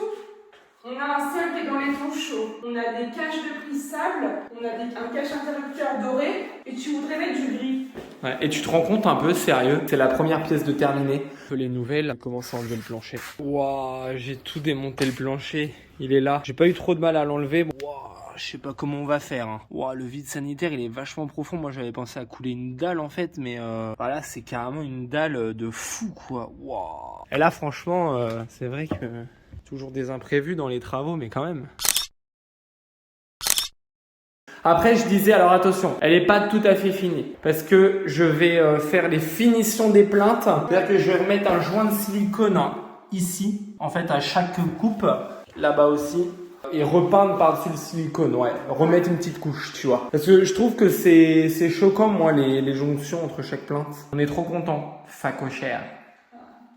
On a un ciel qui est dans les tons chauds. On a des caches de plis sable. On a un cache interrupteur doré. Et tu voudrais mettre du gris. Ouais, et tu te rends compte un peu, sérieux, c'est la première pièce de terminée. Les nouvelles, commence à enlever le plancher. Waouh, j'ai tout démonté le plancher. Il est là. J'ai pas eu trop de mal à l'enlever. Waouh, je sais pas comment on va faire. Hein. Waouh, le vide sanitaire, il est vachement profond. Moi, j'avais pensé à couler une dalle en fait, mais voilà, c'est carrément une dalle de fou quoi. Waouh. Et là, franchement, c'est vrai que toujours des imprévus dans les travaux, mais quand même. Après, je disais, alors attention, elle n'est pas tout à fait finie parce que je vais faire les finitions des plaintes. C'est-à-dire que je vais remettre un joint de silicone ici, en fait, à chaque coupe, là-bas aussi, et repeindre par-dessus le silicone, ouais, remettre une petite couche, tu vois. Parce que je trouve que c'est choquant, moi, les jonctions entre chaque plainte. On est trop content, facochère.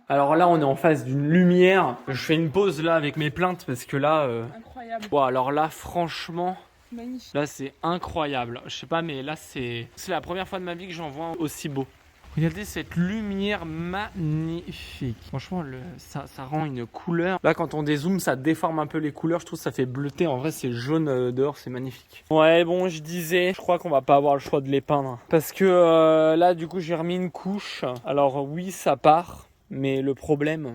Alors là, on est en face d'une lumière. Je fais une pause là avec mes plaintes parce que là, Incroyable. bon, alors là, franchement. Magnifique. Là, c'est incroyable. Je sais pas, mais là, c'est la première fois de ma vie que j'en vois aussi beau. Regardez cette lumière magnifique. Franchement, ça rend une couleur. Là, quand on dézoome, ça déforme un peu les couleurs. Je trouve que ça fait bleuter. En vrai, c'est jaune dehors, c'est magnifique. Ouais, bon, je disais, je crois qu'on va pas avoir le choix de les peindre. Parce que là, du coup, j'ai remis une couche. Alors oui, ça part. Mais le problème,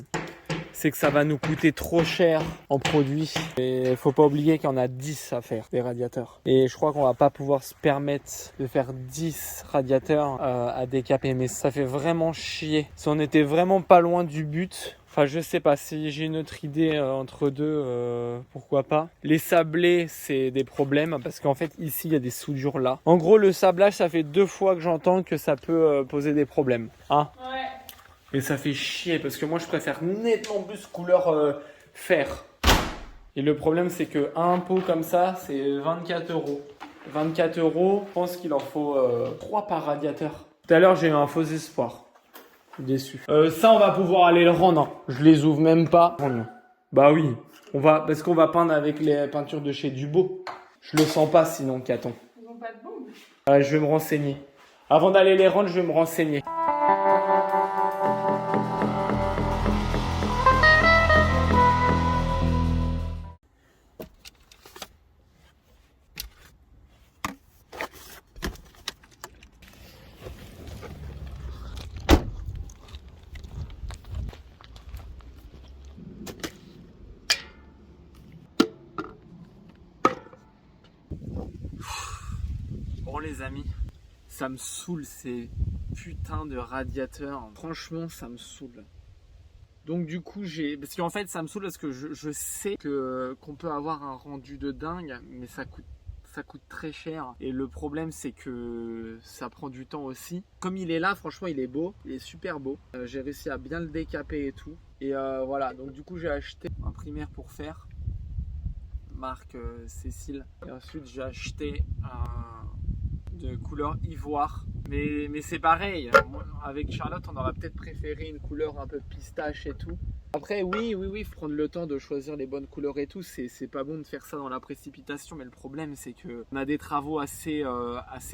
c'est que ça va nous coûter trop cher en produits. Et il faut pas oublier qu'il y en a 10 à faire, des radiateurs. Et je crois qu'on va pas pouvoir se permettre de faire 10 radiateurs à décaper. Mais ça fait vraiment chier. Si on était vraiment pas loin du but, enfin je sais pas, si j'ai une autre idée entre deux, pourquoi pas. Les sablés, c'est des problèmes parce qu'en fait ici il y a des soudures là. En gros le sablage, ça fait 2 fois que j'entends que ça peut poser des problèmes. Hein ? Ouais. Et ça fait chier parce que moi je préfère nettement plus couleur fer. Et le problème c'est que un pot comme ça c'est 24 €. 24 €, je pense qu'il en faut 3 par radiateur. Tout à l'heure j'ai eu un faux espoir. Je suis déçu. Ça on va pouvoir aller le rendre. Je les ouvre même pas. Bah oui, parce qu'on va peindre avec les peintures de chez Dubo. Je le sens pas sinon, Caton. Ils n'ont pas de bombe. Je vais me renseigner. Avant d'aller les rendre, je vais me renseigner. Bon les amis, ça me saoule ces putains de radiateurs. Franchement, ça me saoule. Donc du coup, parce qu'en fait, ça me saoule parce que je sais qu'on peut avoir un rendu de dingue, mais ça coûte très cher. Et le problème, c'est que ça prend du temps aussi. Comme il est là, franchement, il est beau. Il est super beau. J'ai réussi à bien le décaper et tout. Et voilà, donc du coup, j'ai acheté un primaire pour faire. Marque Cécile. Et ensuite, j'ai acheté de couleur ivoire. Mais c'est pareil, avec Charlotte on aurait peut-être préféré une couleur un peu pistache et tout. Après oui, faut prendre le temps de choisir les bonnes couleurs et tout, c'est pas bon de faire ça dans la précipitation, mais le problème c'est que on a des travaux assez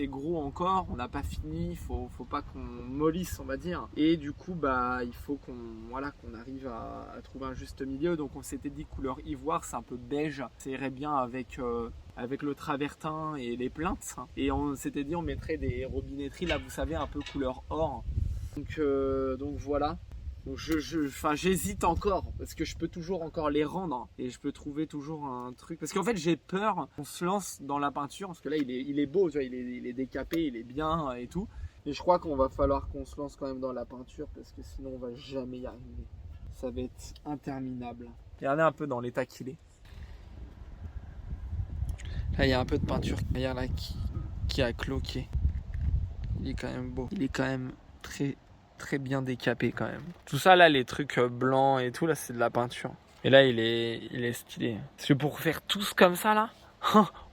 gros encore, on n'a pas fini, faut pas qu'on mollisse on va dire, et du coup bah il faut qu'on arrive à trouver un juste milieu, donc on s'était dit couleur ivoire, c'est un peu beige, ça irait bien avec le travertin et les plaintes, et on s'était dit on mettrait des robinetteries là vous savez un peu couleur or, donc voilà. Donc j'hésite encore parce que je peux toujours encore les rendre et je peux trouver toujours un truc, parce qu'en fait j'ai peur qu'on se lance dans la peinture parce que là il est beau, tu vois, il est décapé, il est bien et tout, et je crois qu'on va falloir qu'on se lance quand même dans la peinture parce que sinon on va jamais y arriver, ça va être interminable. Regardez un peu dans l'état qu'il est. Là il y a un peu de peinture derrière là qui a cloqué. Il est quand même beau, il est quand même très bien décapé quand même. Tout ça là, les trucs blancs et tout là, c'est de la peinture. Et là il est stylé. Parce que pour faire tous comme ça là,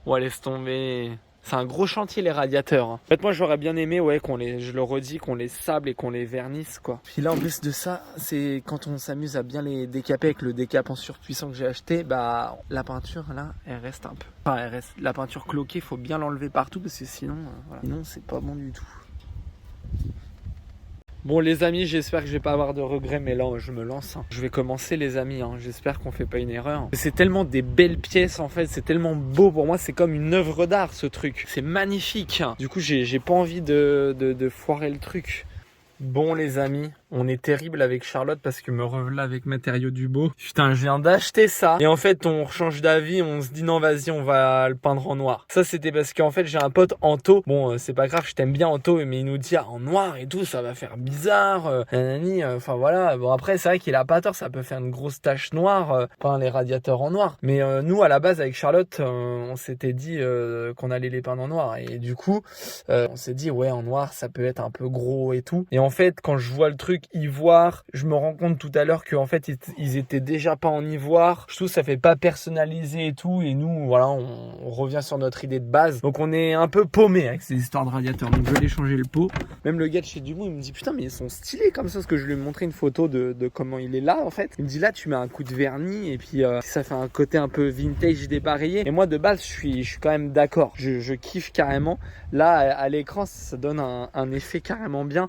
Ouais, laisse tomber. C'est un gros chantier les radiateurs. En fait, moi j'aurais bien aimé, ouais, je le redis, qu'on les sable et qu'on les vernisse, quoi. Puis là, en plus de ça, c'est quand on s'amuse à bien les décaper avec le décap en surpuissant que j'ai acheté, bah la peinture là, elle reste un peu. Enfin, elle reste. La peinture cloquée, faut bien l'enlever partout parce que sinon, voilà. Sinon, c'est pas bon du tout. Bon les amis, j'espère que je vais pas avoir de regrets, mais là je me lance. Je vais commencer les amis, j'espère qu'on fait pas une erreur. C'est tellement des belles pièces en fait, c'est tellement beau pour moi, c'est comme une œuvre d'art ce truc. C'est magnifique. Du coup j'ai pas envie de foirer le truc. Bon les amis, on est terrible avec Charlotte parce que me revoilà avec Matériaux du Beau. Putain, je viens d'acheter ça. Et en fait, on change d'avis, on se dit non, vas-y, on va le peindre en noir. Ça, c'était parce qu'en fait, j'ai un pote Anto. Bon, c'est pas grave, je t'aime bien Anto, mais il nous dit en noir et tout, ça va faire bizarre. Nanani, enfin voilà. Bon, après, c'est vrai qu'il a pas tort, ça peut faire une grosse tache noire, peindre les radiateurs en noir. Mais nous, à la base, avec Charlotte, on s'était dit qu'on allait les peindre en noir. Et du coup, on s'est dit, ouais, en noir, ça peut être un peu gros et tout. Et en fait, quand je vois le truc ivoire, je me rends compte tout à l'heure qu'en fait ils étaient déjà pas en ivoire. Je trouve que ça fait pas personnalisé et tout, et nous voilà, on revient sur notre idée de base, donc on est un peu paumé avec ces histoires de radiateurs. Donc je vais aller changer le pot. Même le gars de chez Dumont, il me dit putain mais ils sont stylés comme ça, parce que je lui ai montré une photo de comment il est là en fait. Il me dit là tu mais un coup de vernis et puis ça fait un côté un peu vintage dépareillé, et moi de base je suis quand même d'accord, je kiffe carrément. Là à l'écran ça donne un effet carrément bien.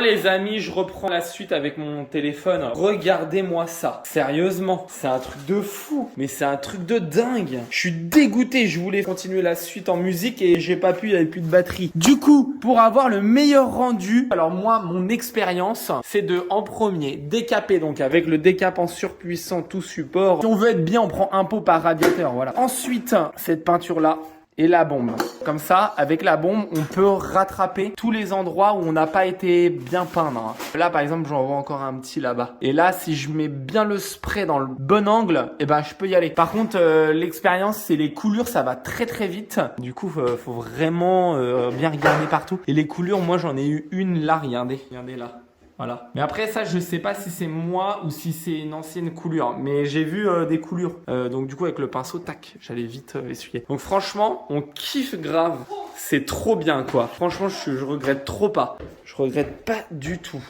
Les amis, je reprends la suite avec mon téléphone. Regardez-moi ça. Sérieusement, c'est un truc de fou. Mais c'est un truc de dingue. Je suis dégoûté. Je voulais continuer la suite en musique et j'ai pas pu, il n'y avait plus de batterie. Du coup, pour avoir le meilleur rendu, alors moi, mon expérience, c'est de, en premier, décaper. Donc avec le décap en surpuissant, tout support. Si on veut être bien, on prend un pot par radiateur. Voilà. Ensuite, cette peinture-là. Et la bombe. Comme ça, avec la bombe, on peut rattraper tous les endroits où on n'a pas été bien peindre. Là, par exemple, j'en vois encore un petit là-bas. Et là, si je mets bien le spray dans le bon angle, eh ben, je peux y aller. Par contre, l'expérience, c'est les coulures, ça va très très vite. Du coup, faut vraiment bien regarder partout. Et les coulures, moi, j'en ai eu une là, regardez. Regardez là. Voilà. Mais après ça, je sais pas si c'est moi ou si c'est une ancienne coulure. Mais j'ai vu des coulures. Donc du coup, avec le pinceau, tac, j'allais vite essuyer. Donc franchement, on kiffe grave. C'est trop bien, quoi. Franchement, je regrette trop pas. Je regrette pas du tout.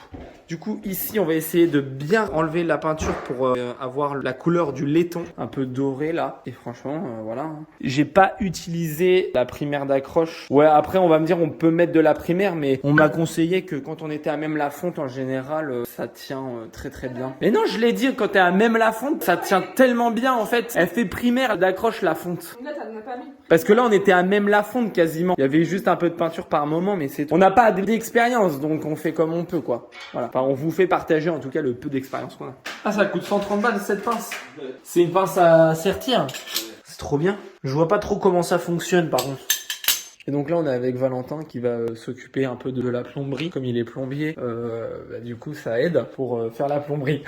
Du coup, ici, on va essayer de bien enlever la peinture pour avoir la couleur du laiton, un peu doré là. Et franchement, voilà. J'ai pas utilisé la primaire d'accroche. Ouais, après, on va me dire, on peut mettre de la primaire, mais on m'a conseillé que quand on était à même la fonte, en général, ça tient très très bien. Mais non, je l'ai dit, quand t'es à même la fonte, ça tient tellement bien en fait. Elle fait primaire d'accroche la fonte. Là, t'en as pas mis. Parce que là, on était à même la fonte quasiment. Il y avait juste un peu de peinture par moment, mais c'est tout. On n'a pas d'expérience, donc on fait comme on peut, quoi. Voilà. Enfin, on vous fait partager en tout cas le peu d'expérience qu'on a. Ah, ça coûte 130 balles cette pince. C'est une pince à sertir. C'est trop bien. Je vois pas trop comment ça fonctionne par contre. Et donc là, on est avec Valentin qui va s'occuper un peu de la plomberie. Comme il est plombier, du coup, ça aide pour faire la plomberie.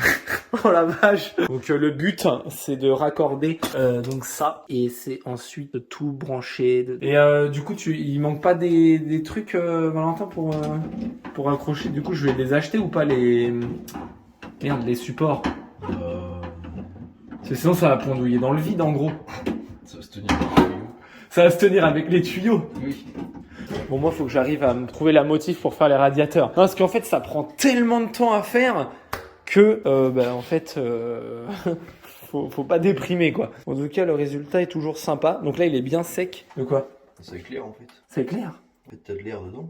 Oh la vache. Donc le but, c'est de raccorder donc ça. Et c'est ensuite de tout brancher. Et du coup, il manque pas des trucs, Valentin, pour accrocher. Du coup, je vais les acheter ou pas les... Merde, les supports. Parce que sinon, ça va pendouiller dans le vide, en gros. Ça va se tenir avec les tuyaux. Ça va se tenir avec les tuyaux. Oui. Bon, moi, faut que j'arrive à me trouver la motif pour faire les radiateurs. Non, parce qu'en fait, ça prend tellement de temps à faire que, en fait, faut pas déprimer, quoi. En tout cas, le résultat est toujours sympa. Donc là, il est bien sec. De quoi? C'est clair en fait. C'est clair. En fait, t'as de l'air dedans.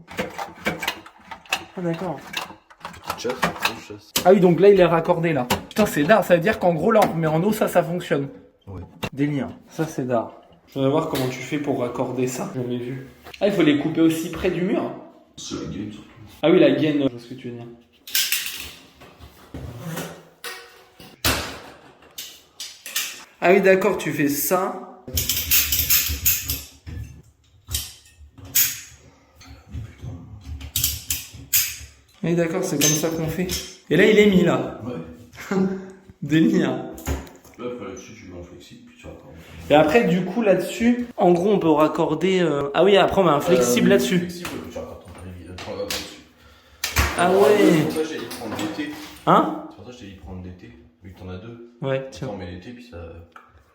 Ah, d'accord. chasse, je chasse. Ah oui, donc là, il est raccordé, là. Putain, c'est d'art. Ça veut dire qu'en gros, là, on met en eau, ça fonctionne. Ouais. Délire. Ça, c'est d'art. Je voudrais voir comment tu fais pour raccorder ça. J'en ai vu. Ah, il faut les couper aussi près du mur. C'est la gaine surtout. Ah oui, la gaine, je vois ce que tu veux dire. Ah oui, d'accord, tu fais ça. Oui, d'accord, c'est comme ça qu'on fait. Et là, il est mis, là. Ouais. Délire. Là, là-dessus, tu mets en flexible, puis tu raccordes. Et après, du coup, là-dessus, en gros, on peut raccorder... Ah oui, après, on met un flexible là-dessus. Flexible, tu raccordes ton là-dessus. Ah ouais. C'est pour ça que j'ai dit de prendre l'été. Hein? C'est pour ça que j'ai dit de prendre l'été. Vu que t'en as deux. Ouais, tiens. T'en mets l'été, puis ça...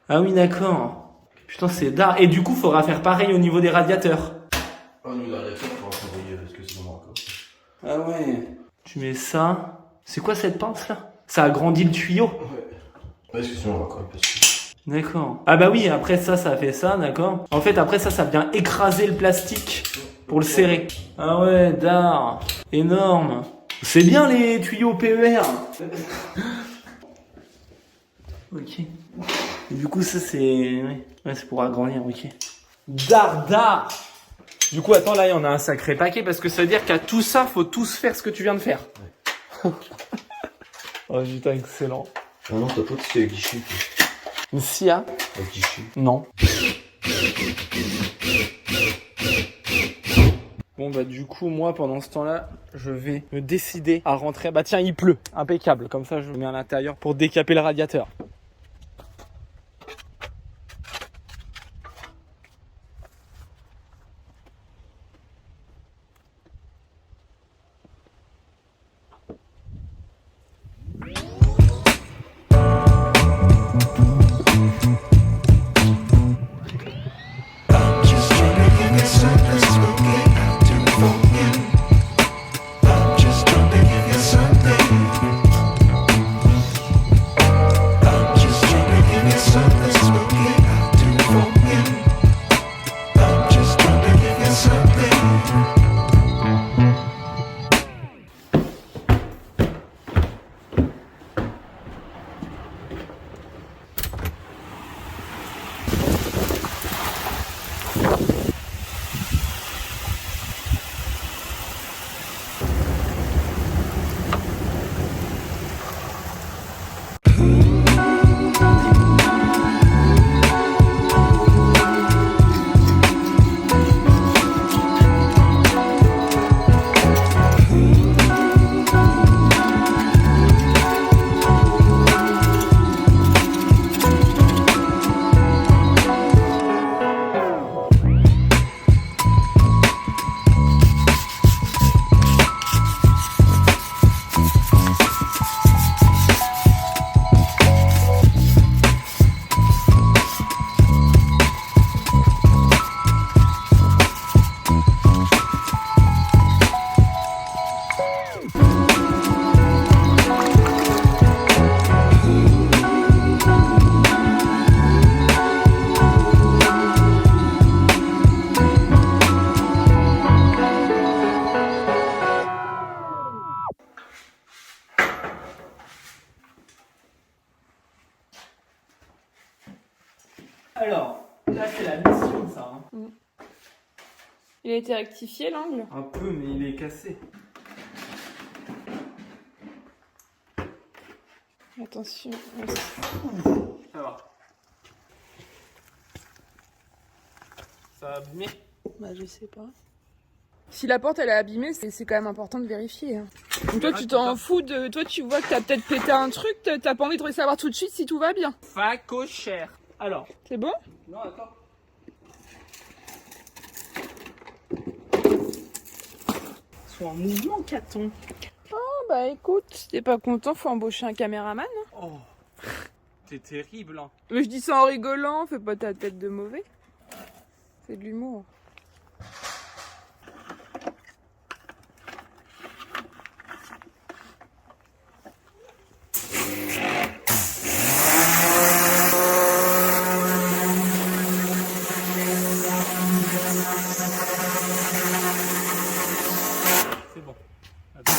Ah oui, d'accord. Putain, c'est d'art. Et du coup, faudra faire pareil au niveau des radiateurs. Ah, nous, la réaction, il faudra travailler parce que c'est bon encore. Ah ouais. Tu mets ça. C'est quoi cette pince là? Ça agrandit le tuyau. Ouais. Parce que sinon, on va quand même pas suivre. D'accord. Ah bah oui, après ça fait ça, d'accord. En fait, après ça vient écraser le plastique pour le serrer. Ah ouais, d'art. Énorme. C'est bien les tuyaux PER. Ok. Et du coup, ça c'est... Ouais, c'est pour agrandir, ok. D'art. Du coup, attends, là, il y en a un sacré paquet parce que ça veut dire qu'à tout ça, faut tous faire ce que tu viens de faire. Ouais. Oh putain, excellent. Ah non, t'as pas de c'est avec guichet. Une SIA? Avec guichet. Non. Bon bah du coup moi pendant ce temps-là je vais me décider à rentrer. Bah tiens il pleut, impeccable, comme ça je me mets à l'intérieur pour décaper le radiateur. Alors, là c'est la mission ça. Hein. Il a été rectifié l'angle? Un peu mais il est cassé. Attention. Ça va. Ça va abîmer? Bah je sais pas. Si la porte elle est abîmée, c'est quand même important de vérifier. Hein. Donc toi tu t'en fous de... Toi tu vois que t'as peut-être pété un truc, t'as pas envie de savoir tout de suite si tout va bien. Facochère. Alors. C'est bon? Non, attends. Soit en mouvement, Caton. Oh bah écoute, si t'es pas content, faut embaucher un caméraman. Hein. Oh, t'es terrible. Hein. Mais je dis ça en rigolant, fais pas ta tête de mauvais. C'est de l'humour. C'est bon. Attends.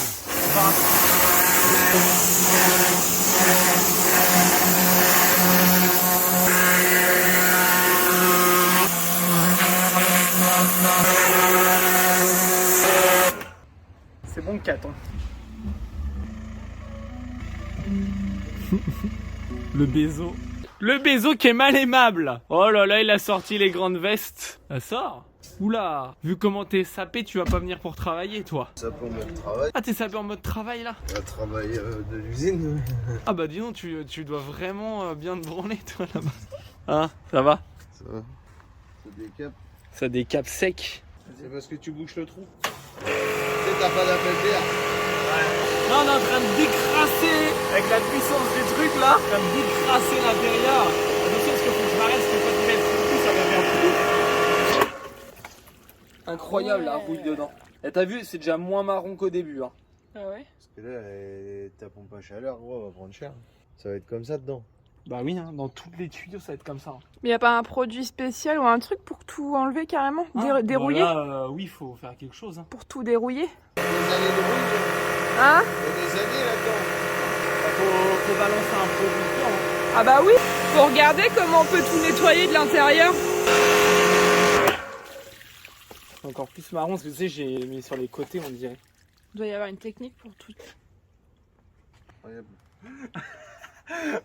C'est bon, caton. Le Bézo. Le Bézo qui est mal aimable. Oh là là, il a sorti les grandes vestes. Ça sort. Oula, vu comment t'es sapé, tu vas pas venir pour travailler, toi. Ça pour mon travail. Ah, t'es sapé en mode travail, là? Un travail de l'usine. Ah bah dis donc, tu dois vraiment bien te branler, toi, là-bas. Hein, ça va? Ça va. Ça décape. Ça décape sec. C'est parce que tu bouches le trou. Tu sais, t'as pas d'appel d'air. Là, on est en train de décrasser avec la puissance du truc là. En train de décrasser l'intérieur. Attention parce que faut que je m'arrête parce que quand tu mets le plus, ça va faire plus. Incroyable la rouille dedans. Et t'as vu, c'est déjà moins marron qu'au début. Hein. Ah ouais? Parce que là, ta pompe à chaleur, gros, va prendre cher. Ça va être comme ça dedans. Bah oui, hein, dans tous les tuyaux ça va être comme ça. Hein. Mais y a pas un produit spécial ou un truc pour tout enlever carrément? Dérouiller? Là, oui, il faut faire quelque chose. Hein. Pour tout dérouiller? Il y a des années de rouille. Hein? Il y a des années là-dedans. Faut balancer un produit dedans. Hein. Ah bah oui! Faut regarder comment on peut tout nettoyer de l'intérieur. Encore plus marron parce que tu sais, j'ai mis sur les côtés, on dirait. Il doit y avoir une technique pour tout.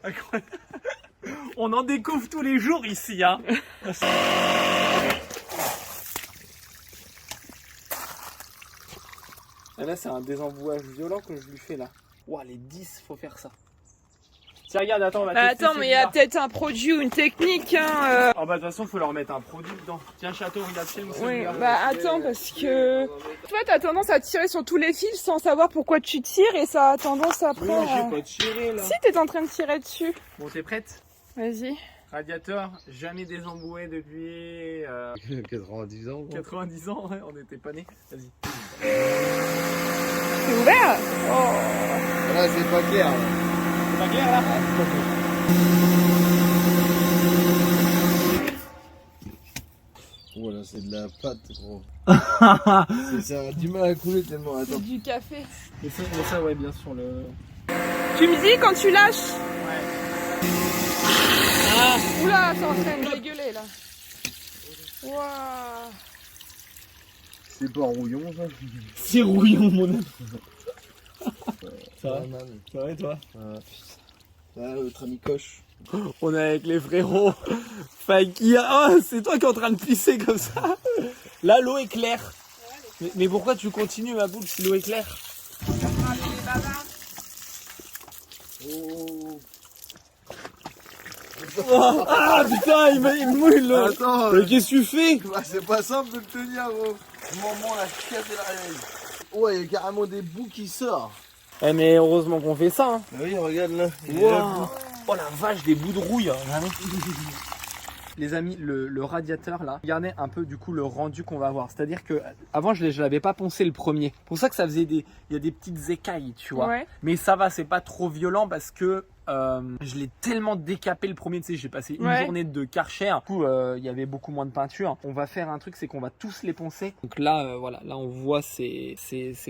Incroyable. On en découvre tous les jours ici, hein. Et là, c'est un désembouage violent que je lui fais là. Ouah, les 10, faut faire ça. Tiens, regarde, attends, on va tester. Attends, mais il y a peut-être un produit ou une technique, hein. Ah bah de toute façon, faut leur mettre un produit dedans. Tiens, Château, regarde, c'est Oui, celui-là. bah attends, parce que toi t'as tendance à tirer sur tous les fils sans savoir pourquoi tu tires et ça a tendance après. Oui, j'ai pas tiré là. Si t'es en train de tirer dessus. Bon, t'es prête? Vas-y. Radiateur, jamais désemboué depuis 90 ans. Gros. 90 ans, ouais, on était pas nés. Vas-y. C'est ouvert? Oh. Là, c'est pas clair. Là. C'est pas clair là? Oh là, c'est de la pâte, gros. Ça a du mal à couler tellement. Attends. Du café. Mais ça, ouais, bien sûr, le. Tu me dis quand tu lâches? Ouais. Ah! Oula, c'est en train de dégueuler là. Waouh. C'est pas rouillon, ça. C'est rouillon, mon ami. Ça va? man. Ça va et toi? Là, notre ami Coche. On est avec les frérots. Fakir. Oh, c'est toi qui es en train de pisser comme ça. Là, l'eau est claire. Mais pourquoi tu continues, ma boule, si l'eau est claire? Oh. Oh, ah putain, il me mouille là. Attends. Mais qu'est-ce que tu fais? Bah, c'est pas simple de le tenir, gros. Maman, la casse de la réveille. Ouais, il y a carrément des bouts qui sortent. Eh mais heureusement qu'on fait ça. Hein. Bah oui, regarde là. Wow. Oh la vache, des bouts de rouille. Les amis, le radiateur là, regardez un peu du coup le rendu qu'on va avoir. C'est-à-dire que avant je l'avais pas poncé le premier. C'est pour ça que ça faisait il y a des petites écailles, tu vois. Ouais. Mais ça va, c'est pas trop violent parce que je l'ai tellement décapé le premier, tu sais, j'ai passé une journée de Karcher. Du coup, il y avait beaucoup moins de peinture. On va faire un truc, c'est qu'on va tous les poncer. Donc là, voilà, là on voit c'est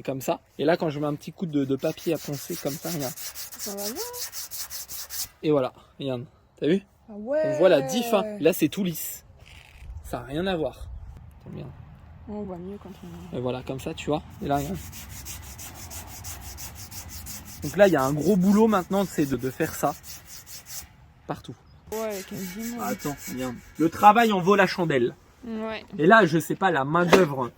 comme ça. Et là, quand je mets un petit coup de papier à poncer comme ça, regarde. Ça va bien. Et voilà, regarde. T'as vu? Ah ouais. On voit la diff, hein. Là c'est tout lisse. Ça n'a rien à voir. C'est bien. On voit mieux quand on... Et voilà, comme ça, tu vois. Et là, regarde. Donc là, il y a un gros boulot maintenant, c'est de faire ça. Partout. Ouais, quasiment. Attends, regarde. Le travail en vaut la chandelle. Ouais. Et là, je sais pas la main d'œuvre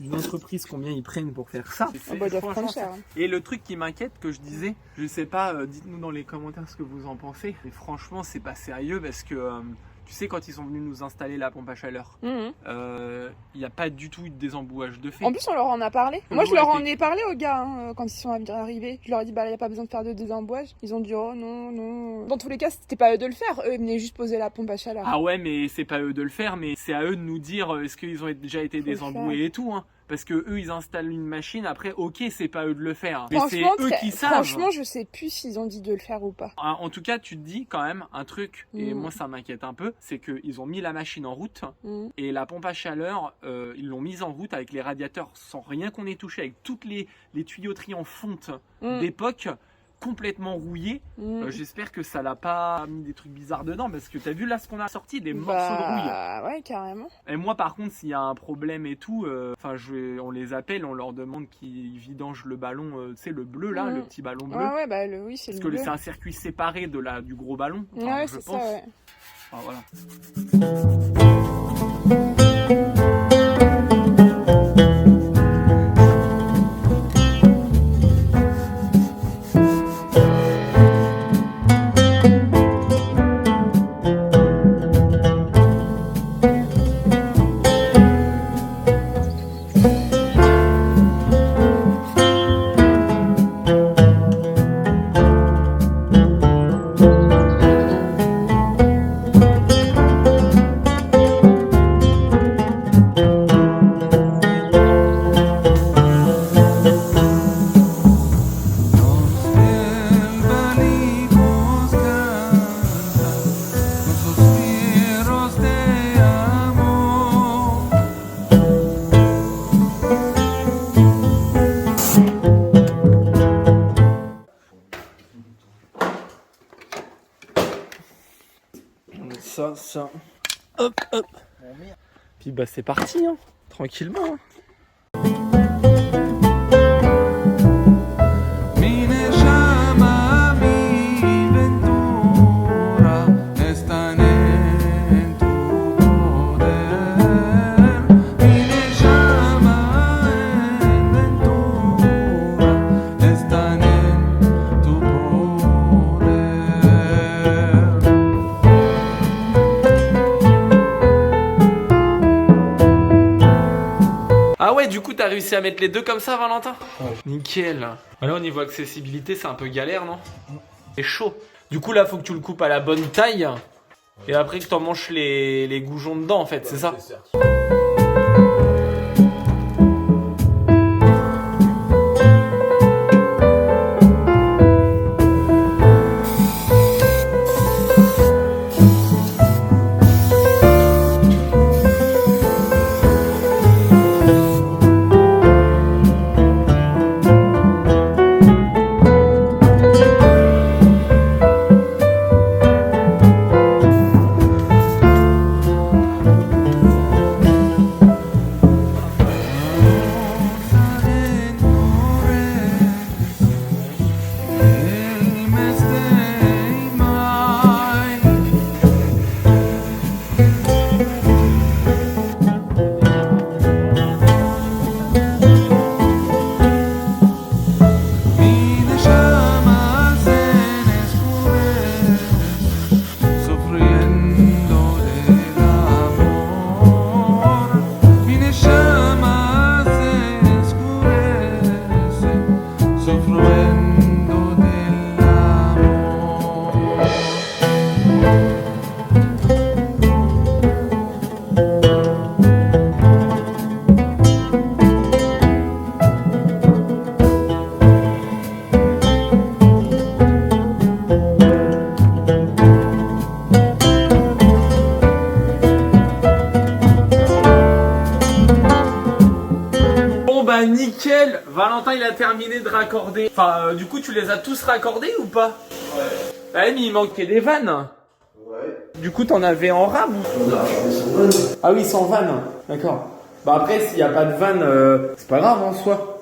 d'une entreprise combien ils prennent pour faire ça. On va devoir prendre cher. Et le truc qui m'inquiète, que je disais, je sais pas, dites-nous dans les commentaires ce que vous en pensez. Mais franchement, c'est pas sérieux parce que tu sais, quand ils sont venus nous installer la pompe à chaleur, il n'y a pas du tout eu de désembouage de fait. En plus, on leur en a parlé. Le Moi, je lot leur en était- ai parlé aux gars quand ils sont arrivés. Je leur ai dit, bah, il n'y a pas besoin de faire de désembouage. Ils ont dit, oh non, non. Dans tous les cas, c'était pas à eux de le faire. Eux, ils venaient juste poser la pompe à chaleur. Ah ouais, mais c'est pas eux de le faire, mais c'est à eux de nous dire est-ce qu'ils ont déjà été Faut le désemboués et tout. Hein. Parce que eux, ils installent une machine. Après, ok, c'est pas eux de le faire. Mais c'est Franchement, eux qui savent. franchement, je sais plus s'ils ont dit de le faire ou pas. En tout cas, tu te dis quand même un truc, et Mm. moi ça m'inquiète un peu, c'est qu'ils ont mis la machine en route, Mm. et la pompe à chaleur, ils l'ont mise en route avec les radiateurs sans rien qu'on ait touché, avec toutes les tuyauteries en fonte Mm. d'époque. complètement rouillé. J'espère que ça l'a pas mis des trucs bizarres dedans parce que t'as vu là ce qu'on a sorti, des morceaux de rouille. Ouais, carrément. Et moi par contre s'il y a un problème et tout, on les appelle, on leur demande qu'ils vidangent le ballon, tu sais le bleu là, le petit ballon bleu. Ouais, bah oui, c'est le bleu. Parce que c'est un circuit séparé du gros ballon. Ouais, je c'est pense. ça, ouais. Enfin, voilà. Ça. Hop. Puis bah c'est parti, hein. Tranquillement. Ah ouais, du coup t'as réussi à mettre les deux comme ça, Valentin? Ouais. Nickel. Là au niveau accessibilité c'est un peu galère, non? C'est chaud. Du coup là faut que tu le coupes à la bonne taille. Et après que t'en manges les goujons dedans en fait, c'est ça? Nickel. Valentin il a terminé de raccorder. Enfin du coup tu les as tous raccordés ou pas? Ouais. Ouais mais il manquait des vannes. Ouais. Du coup t'en avais en rame ou? Ah oui sans vanne. D'accord. Bah après s'il n'y a pas de vanne c'est pas grave en soi.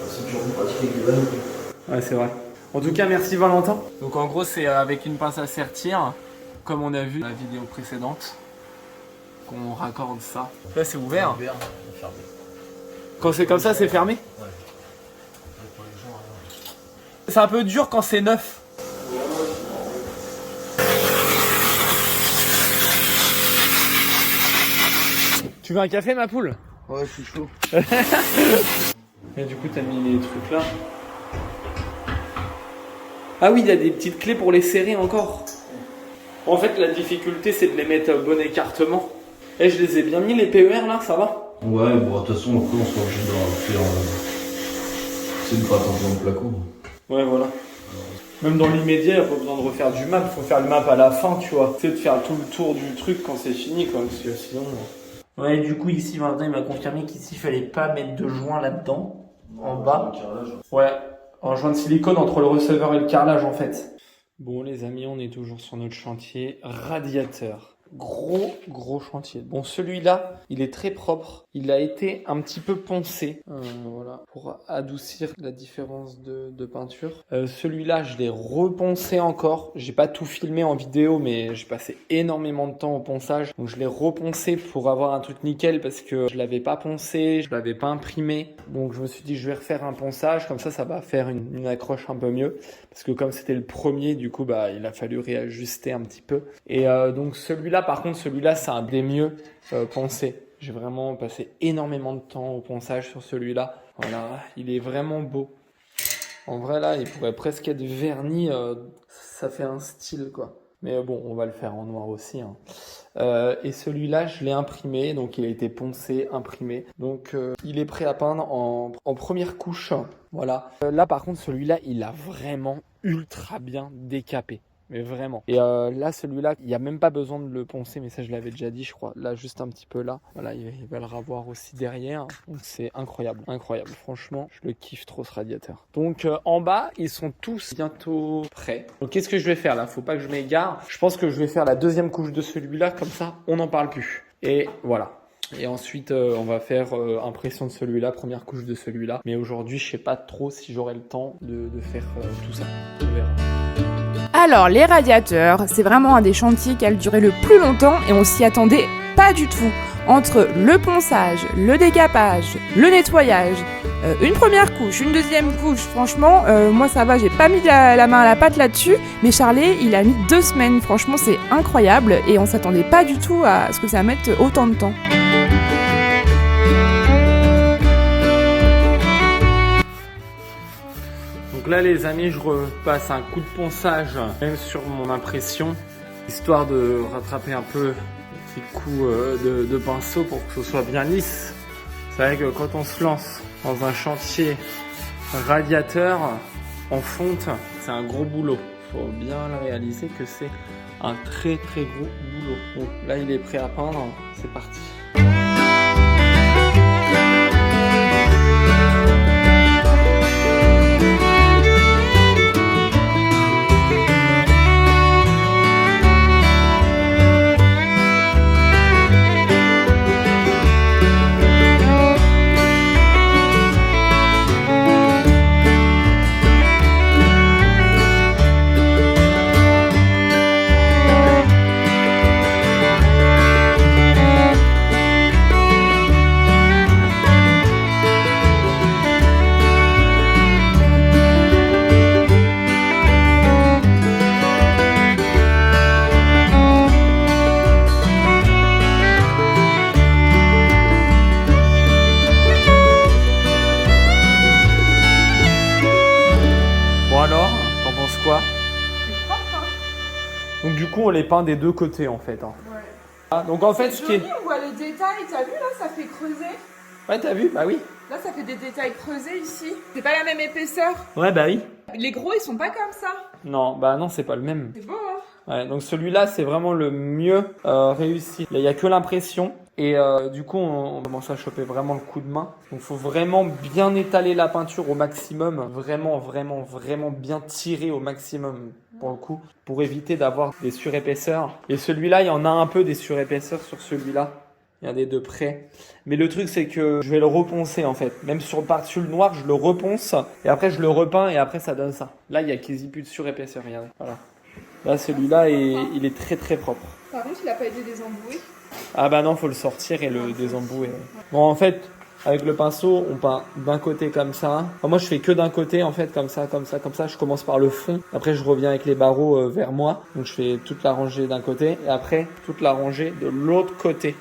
C'est toujours plus pratique avec des vannes. Ouais c'est vrai. En tout cas merci Valentin. Donc en gros c'est avec une pince à sertir comme on a vu dans la vidéo précédente qu'on raccorde ça. Là c'est ouvert. Quand c'est comme ça, c'est fermé? Ouais. C'est un peu dur quand c'est neuf. Tu veux un café, ma poule? Ouais, je suis chaud. Et du coup, t'as mis les trucs là. Ah oui, il y a des petites clés pour les serrer encore. En fait, la difficulté, c'est de les mettre à bon écartement. Et je les ai bien mis, les PER là, ça va? Ouais, bon, de toute façon, après, on sera obligé de faire. C'est de faire attention au placo. Ouais, voilà. Même dans l'immédiat, il n'y a pas besoin de refaire du map, il faut faire le map à la fin, tu vois. Tu sais, de faire tout le tour du truc quand c'est fini, quoi, parce que sinon. Ouais, du coup, ici, Valentin, il m'a confirmé qu'ici, il fallait pas mettre de joint là-dedans, en bas. Ouais, Un joint de silicone entre le receveur et le carrelage en fait. Bon les amis, on est toujours sur notre chantier radiateur. Gros chantier. Bon, celui-là, il est très propre. Il a été un petit peu poncé, voilà, pour adoucir la différence de peinture. Celui-là, je l'ai reponcé encore. J'ai pas tout filmé en vidéo, mais j'ai passé énormément de temps au ponçage. Donc, je l'ai reponcé pour avoir un truc nickel parce que je l'avais pas poncé, je l'avais pas imprimé. Donc, je me suis dit, je vais refaire un ponçage. Comme ça va faire une accroche un peu mieux. Parce que comme c'était le premier, du coup, bah, il a fallu réajuster un petit peu. Et donc, celui-là, par contre, celui-là, c'est un des mieux poncés. J'ai vraiment passé énormément de temps au ponçage sur celui-là. Voilà, il est vraiment beau. En vrai, là, il pourrait presque être verni. Ça fait un style, quoi. Mais bon, on va le faire en noir aussi. Hein. Et celui-là, je l'ai imprimé. Donc, il a été poncé, imprimé. Donc, il est prêt à peindre en première couche. Voilà. Là, par contre, celui-là, il a vraiment ultra bien décapé. Mais vraiment. Et là, celui-là, il n'y a même pas besoin de le poncer, mais ça, je l'avais déjà dit, je crois. Là, juste un petit peu là. Voilà, il va le ravoir aussi derrière. Donc, c'est incroyable. Incroyable. Franchement, je le kiffe trop, ce radiateur. Donc, en bas, ils sont tous bientôt prêts. Donc, qu'est-ce que je vais faire là? Faut pas que je m'égare. Je pense que je vais faire la deuxième couche de celui-là. Comme ça, on n'en parle plus. Et voilà. Et ensuite, on va faire impression de celui-là, première couche de celui-là. Mais aujourd'hui, je sais pas trop si j'aurai le temps de faire tout ça. On verra. Alors, les radiateurs, c'est vraiment un des chantiers qui a duré le plus longtemps et on s'y attendait pas du tout. Entre le ponçage, le décapage, le nettoyage, une première couche, une deuxième couche, franchement, moi ça va, j'ai pas mis la main à la pâte là-dessus, mais Charlet, il a mis 2 semaines, franchement c'est incroyable et on s'attendait pas du tout à ce que ça mette autant de temps. Donc là les amis, je repasse un coup de ponçage même sur mon impression, histoire de rattraper un peu les petits coups de pinceau pour que ce soit bien lisse. C'est vrai que quand on se lance dans un chantier radiateur en fonte, c'est un gros boulot. Il faut bien le réaliser que c'est un très gros boulot. Bon, là il est prêt à peindre, c'est parti. Donc du coup on les peint des deux côtés en fait. Hein. Ouais. Ah, donc en fait ce qui est... on voit les détails, t'as vu là, ça fait creuser. Ouais t'as vu, bah oui. Là ça fait des détails creusés ici. C'est pas la même épaisseur. Ouais bah oui. Les gros ils sont pas comme ça. Non, bah non c'est pas le même. C'est beau hein. Ouais, donc celui-là c'est vraiment le mieux réussi. Il y a que l'impression. Et du coup, on commence à choper vraiment le coup de main. Donc, faut vraiment bien étaler la peinture au maximum. Vraiment bien tirer au maximum pour le coup. Pour éviter d'avoir des surépaisseurs. Et celui-là, il y en a un peu des surépaisseurs sur celui-là. Il y a des deux près. Mais le truc, c'est que je vais le reponcer en fait. Même par-dessus le noir, je le reponce. Et après, je le repeins et après, ça donne ça. Là, il y a quasi plus de surépaisseur. Regardez. Voilà. Là, celui-là, il est très propre. Par contre, il n'a pas été désemboué. Ah bah non, faut le sortir et le désembouer. Bon, en fait, avec le pinceau, on peint d'un côté comme ça. Enfin, moi, je fais que d'un côté, en fait, comme ça. Je commence par le fond. Après, je reviens avec les barreaux vers moi. Donc, je fais toute la rangée d'un côté et après, toute la rangée de l'autre côté.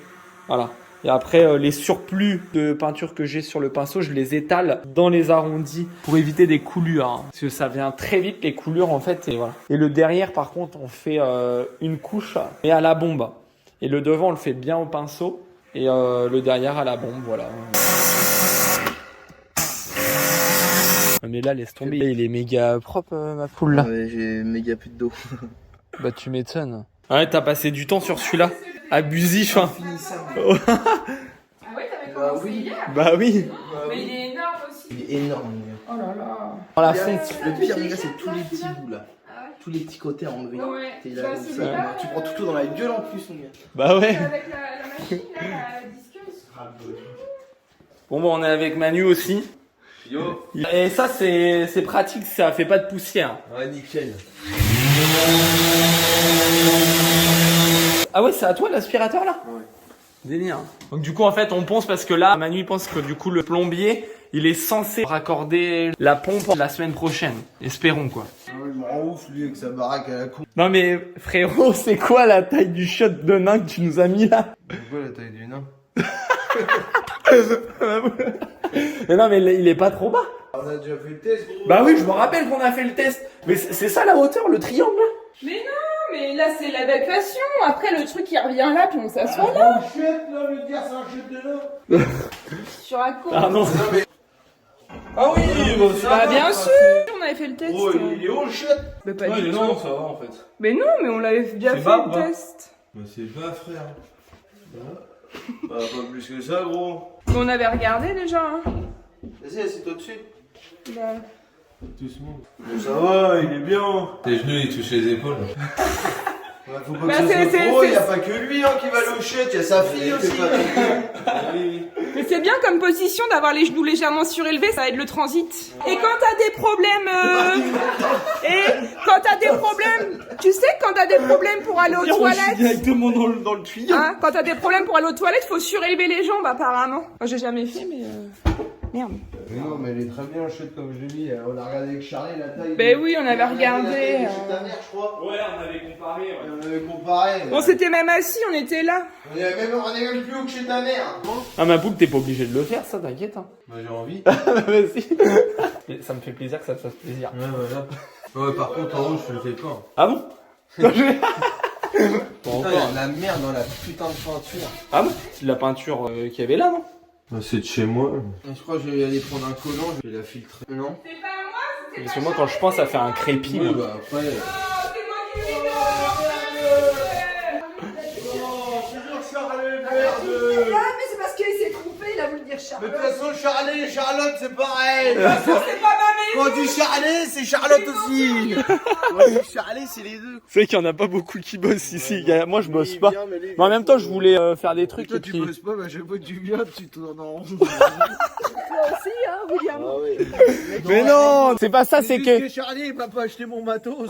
Voilà. Et après, les surplus de peinture que j'ai sur le pinceau, je les étale dans les arrondis pour éviter des coulures. Hein. Parce que ça vient très vite, les coulures, en fait. Et voilà. Et le derrière, par contre, on fait une couche et à la bombe. Et le devant, on le fait bien au pinceau. Et le derrière, à la bombe, voilà. Mais là, laisse tomber. Il est méga propre, ma poule, là. Ouais, j'ai méga plus de dos. Bah, tu m'étonnes. Ah ouais, t'as passé du temps sur celui-là. Abusif, hein. Ah ouais, t'avais commencé hier. Bah oui. Mais il est énorme aussi. Il est énorme, lui. Oh là là. Dans la fonte. Le pire, les gars, c'est tous les petits bouts là. Ah Tous les petits côtés à enlever. ouais. T'es là, Bah, comme c'est ça. pas, Tu prends tout dans la gueule en plus, mon gars. Bah ouais. Avec la machine, là, la disqueuse. Bon, on est avec Manu aussi. Yo. Et ça, c'est pratique, ça fait pas de poussière. Ouais, nickel. Ah ouais, c'est à toi l'aspirateur là? Ouais. Délire. Donc du coup, en fait, on pense parce que là, Manu il pense que du coup, le plombier, il est censé raccorder la pompe la semaine prochaine. Espérons quoi. Il me rend ouf, lui, avec sa baraque à la con. Non mais frérot, c'est quoi la taille du shot de nain que tu nous as mis là? C'est quoi la taille du nain? Mais non mais il est pas trop bas. On a déjà fait le test, gros. Bah oui, je me rappelle qu'on a fait le test. Mais c'est ça la hauteur, le triangle là? Mais non, mais là c'est l'évacuation. Après le truc il revient là, puis on s'assoit là. Un chute, là, le dire, c'est un chute de nain. Sur la côte. Ah non. Non, mais. Ah oui, bon, ça Bah va, bien ça, sûr, c'est- on avait fait le test. Oh, il est haut, le chute. Mais pas du tout. ça va en fait. Mais non, mais on l'avait déjà C'est fait bas le ou pas test. Bah, c'est pas, frère. Bah, pas plus que ça, gros. Mais on avait regardé déjà. Hein. Vas-y, assieds-toi dessus. Bah, Doucement. Bon, ça va, il est bien. Tes genoux, ils touchent les épaules. Ouais, faut pas Bah, que ça c'est- soit c'est- trop, c'est- il y a pas que lui hein, qui va aller au chute, il y a sa fille aussi. Oui. Mais c'est bien comme position d'avoir les genoux légèrement surélevés, ça aide le transit. Et quand t'as des problèmes, tu sais, quand t'as des problèmes pour aller aux toilettes, directement dans le tuyau. hein, quand t'as des problèmes pour aller aux toilettes, faut surélever les jambes apparemment. Moi j'ai jamais fait, mais merde. Mais non, mais elle est très bien le chute comme je dis. On a regardé avec Charlie la taille. Ben oui, on avait la taille regardé, du chute ta mère, je crois. Ouais, on avait comparé. Et on avait comparé. On s'était même assis, on était là. On est même plus haut que chez ta mère. Ah ma poule, t'es pas obligé de le faire ça, t'inquiète. Hein. Bah, j'ai envie. Vas-y. Mais ça me fait plaisir que ça te fasse plaisir. Ouais, voilà. Ouais, par contre, en haut, je le fais pas. Ah bon? Non, je... Putain, il y a de la merde dans la putain de peinture. Ah bon? C'est de la peinture qu'il y avait là, non? Bah, c'est de chez moi. Je crois que je vais aller prendre un collant, je vais la filtrer. Non? C'est pas moi, c'était Parce que moi quand je pense ça fait un crépi. Oui, moi. bah après. c'est moi qui l'ai mais c'est parce qu'il s'est trompé, il a voulu dire Mais de Charlotte. toute façon, Charlie et Charlotte, c'est pareil. C'est pas ma Quand on dit Charlie, c'est Charlotte aussi. Quand on dit Charlie, c'est les deux. C'est vrai qu'il y en a pas beaucoup qui bossent ici. Moi je bosse pas. Mais en même temps je voulais faire des trucs Toi, et tu puis... bosses pas, mais à chaque fois que tu viens, tu tournes en rond. Toi aussi, hein, William. Ah ouais. Mais non, c'est pas ça, c'est que... Charlie, il m'a pas acheté mon matos.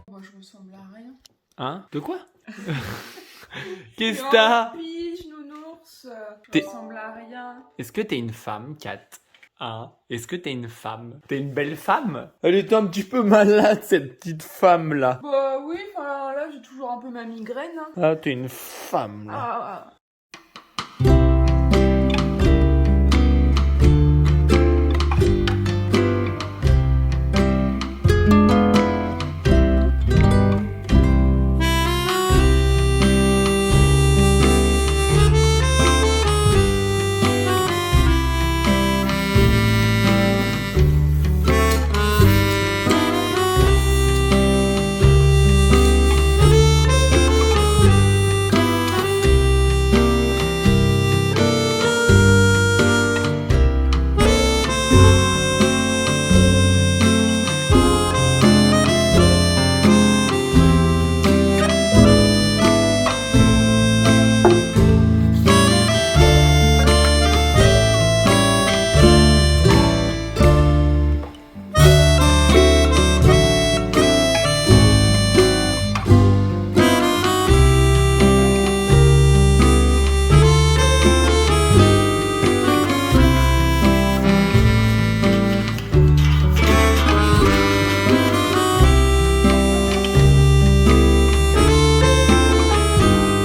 Moi je ressemble à rien. Hein? De quoi? Qu'est-ce que t'as? Pige, nounours, je T'es- ressemble à rien. Est-ce que t'es une femme, Kat? Hein? Est-ce que t'es une femme? T'es une belle femme? Elle est un petit peu malade, cette petite femme-là. Bah oui, enfin là j'ai toujours un peu ma migraine. Hein. Ah, t'es une femme, là. Ah,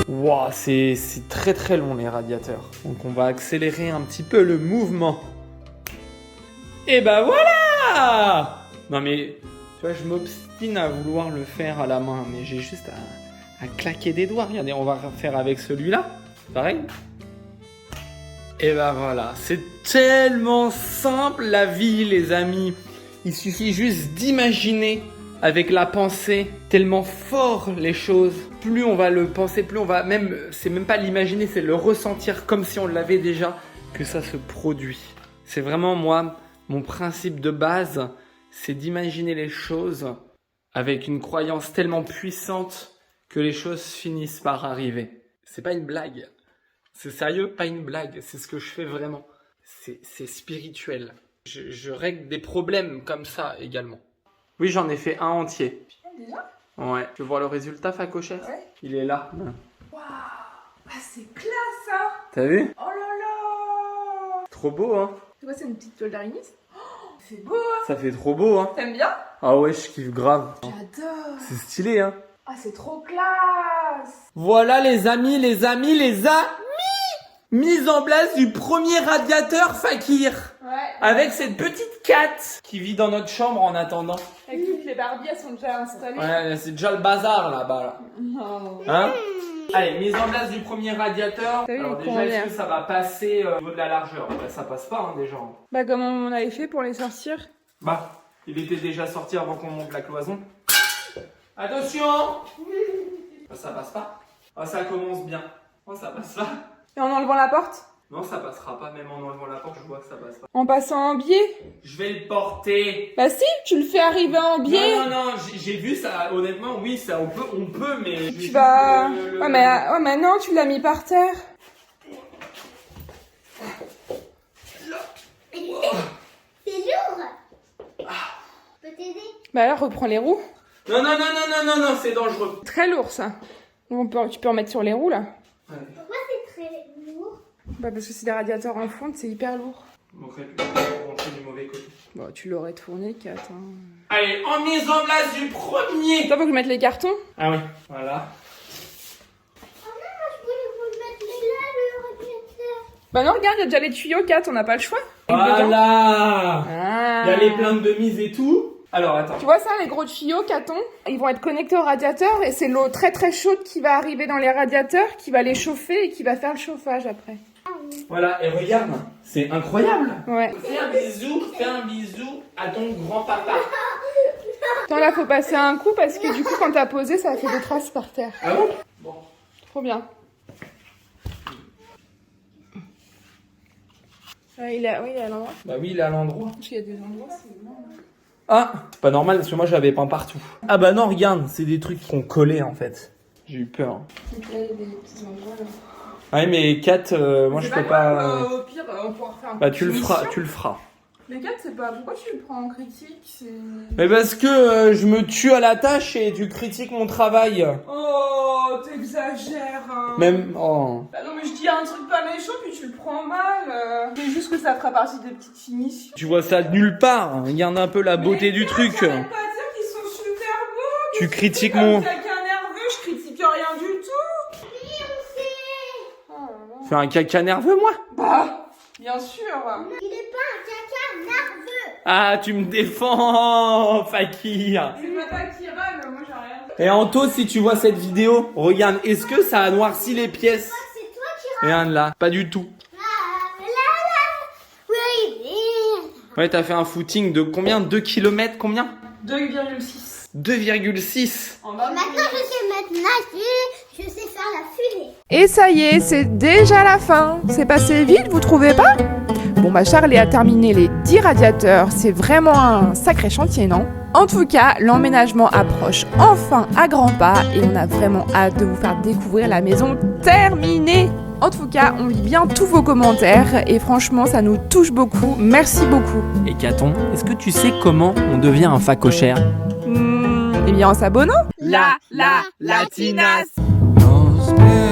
Wow, c'est très très long les radiateurs. Donc on va accélérer un petit peu le mouvement. Et bah voilà! Non mais, tu vois, je m'obstine à vouloir le faire à la main, mais j'ai juste à claquer des doigts. Regardez, on va faire avec celui-là. Pareil. Et bah voilà, c'est tellement simple la vie les amis. Il suffit juste d'imaginer avec la pensée, tellement fort les choses. Plus on va le penser, plus on va même, c'est même pas l'imaginer, c'est le ressentir comme si on l'avait déjà, que ça se produit. C'est vraiment moi, mon principe de base, c'est d'imaginer les choses avec une croyance tellement puissante que les choses finissent par arriver. C'est pas une blague. C'est sérieux, pas une blague. C'est ce que je fais vraiment. C'est spirituel. Je règle des problèmes comme ça également. Oui, j'en ai fait un entier. Déjà ? Ouais. Tu veux voir le résultat, Facochère ? Ouais. Il est là. Waouh, ah, c'est classe ça. T'as vu ? Oh là là. Trop beau, hein ? Tu vois, c'est une petite toile d'araignée. Oh, c'est beau, hein. Ça fait trop beau, hein ? T'aimes bien ? Ah ouais, je kiffe grave. J'adore. C'est stylé, hein ? Ah, c'est trop classe. Voilà les amis, mise en place du premier radiateur Fakir. Ouais. Avec cette petite Kat qui vit dans notre chambre en attendant. Avec toutes les Barbies, elles sont déjà installées. Ouais, c'est déjà le bazar là-bas. Là. Non. Hein ? Allez, mise en place du premier radiateur. T'as vu, Alors il déjà, est-ce convient. que ça va passer au niveau de la largeur ? Bah, ça passe pas, hein, déjà. Bah, comment on avait fait pour les sortir ? Bah, il était déjà sorti avant qu'on monte la cloison. Attention ! Bah, ça passe pas. Ah, ça commence bien. Oh, ça passe pas. Et en enlevant la porte ? Non, ça passera pas. Même en enlevant la porte, je vois que ça passe pas. En passant en biais ? Je vais le porter. Bah si, tu le fais arriver en biais. Non, j'ai vu ça. Honnêtement, oui, ça, on peut, mais. Tu vas... Ouais, mais non, tu l'as mis par terre. C'est lourd. Je peux t'aider? Bah alors, reprends les roues. Non, c'est dangereux. Très lourd, ça. Tu peux remettre sur les roues, là. Pourquoi c'est très lourd? Bah parce que c'est des radiateurs en fonte, c'est hyper lourd. On manquerait plus de rentrer du mauvais côté. Bon, tu l'aurais tourné, Kat. Hein. Allez, en mise en place du premier. Attends, faut que je mette les cartons. Ah oui, voilà. Oh non, moi je voulais vous mettre là, le radiateur. Bah non, regarde, il y a déjà les tuyaux, Kat, on n'a pas le choix. Dedans. Voilà. Ah. Il y a les plaintes de mise et tout. Alors, attends. Tu vois ça, les gros tuyaux, Caton, ils vont être connectés au radiateur et c'est l'eau très très chaude qui va arriver dans les radiateurs, qui va les chauffer et qui va faire le chauffage après. Voilà, et regarde, c'est incroyable. Ouais. Fais un bisou à ton grand-papa. Attends, là, faut passer un coup parce que du coup, quand t'as posé, ça a fait des traces par terre. Ah bon ? Bon. Trop bien. Il est à l'endroit. Bah oui, il est à l'endroit. Parce qu'il y a des endroits, c'est bon. Ah, c'est pas normal parce que moi j'avais peint partout. Ah bah non, regarde, c'est des trucs qu'on collait en fait. J'ai eu peur. Donc là, il y a des petits endroits là. Ouais, mais Kat, moi je peux pas. Au pire, on pourra refaire un Bah peu tu de le feras, finition. tu le feras. Mais Kat, c'est pas... Pourquoi tu le prends en critique? C'est... Mais parce que je me tue à la tâche et tu critiques mon travail. Oh, t'exagères, hein. Même. Oh. Bah non, mais je dis un truc pas méchant, puis tu le prends mal. C'est juste que ça fera partie des petites finitions. Tu vois ça de nulle part. Regarde un peu la beauté du truc. J'arrête pas de dire qu'ils sont super beaux. Tu critiques Comme mon. caca nerveux, je critique rien du tout. Oh là là. Fais un caca nerveux, moi. Bah, bien sûr. Il est pas un caca nerveux. Ah, tu me défends, Fakir. C'est pas toi qui râle, moi j'ai rien. Et Anto, si tu vois cette vidéo, regarde, est-ce que ça a noirci les pièces? C'est toi qui Regarde là, pas du tout. Oui. Ouais, t'as fait un footing de combien? 2 km, combien? 2,6. 2,6. En bas. Maintenant je sais mettre nager, je sais faire la fumée. Et ça y est, c'est déjà la fin. C'est passé vite, vous trouvez pas? Bon bah Charlie a terminé les 10 radiateurs, c'est vraiment un sacré chantier, non? En tout cas, l'emménagement approche enfin à grands pas et on a vraiment hâte de vous faire découvrir la maison terminée. En tout cas, on lit bien tous vos commentaires et franchement, ça nous touche beaucoup. Merci beaucoup. Et Caton, est-ce que tu sais comment on devient un facochère? Eh bien en s'abonnant. La Latinas. Nos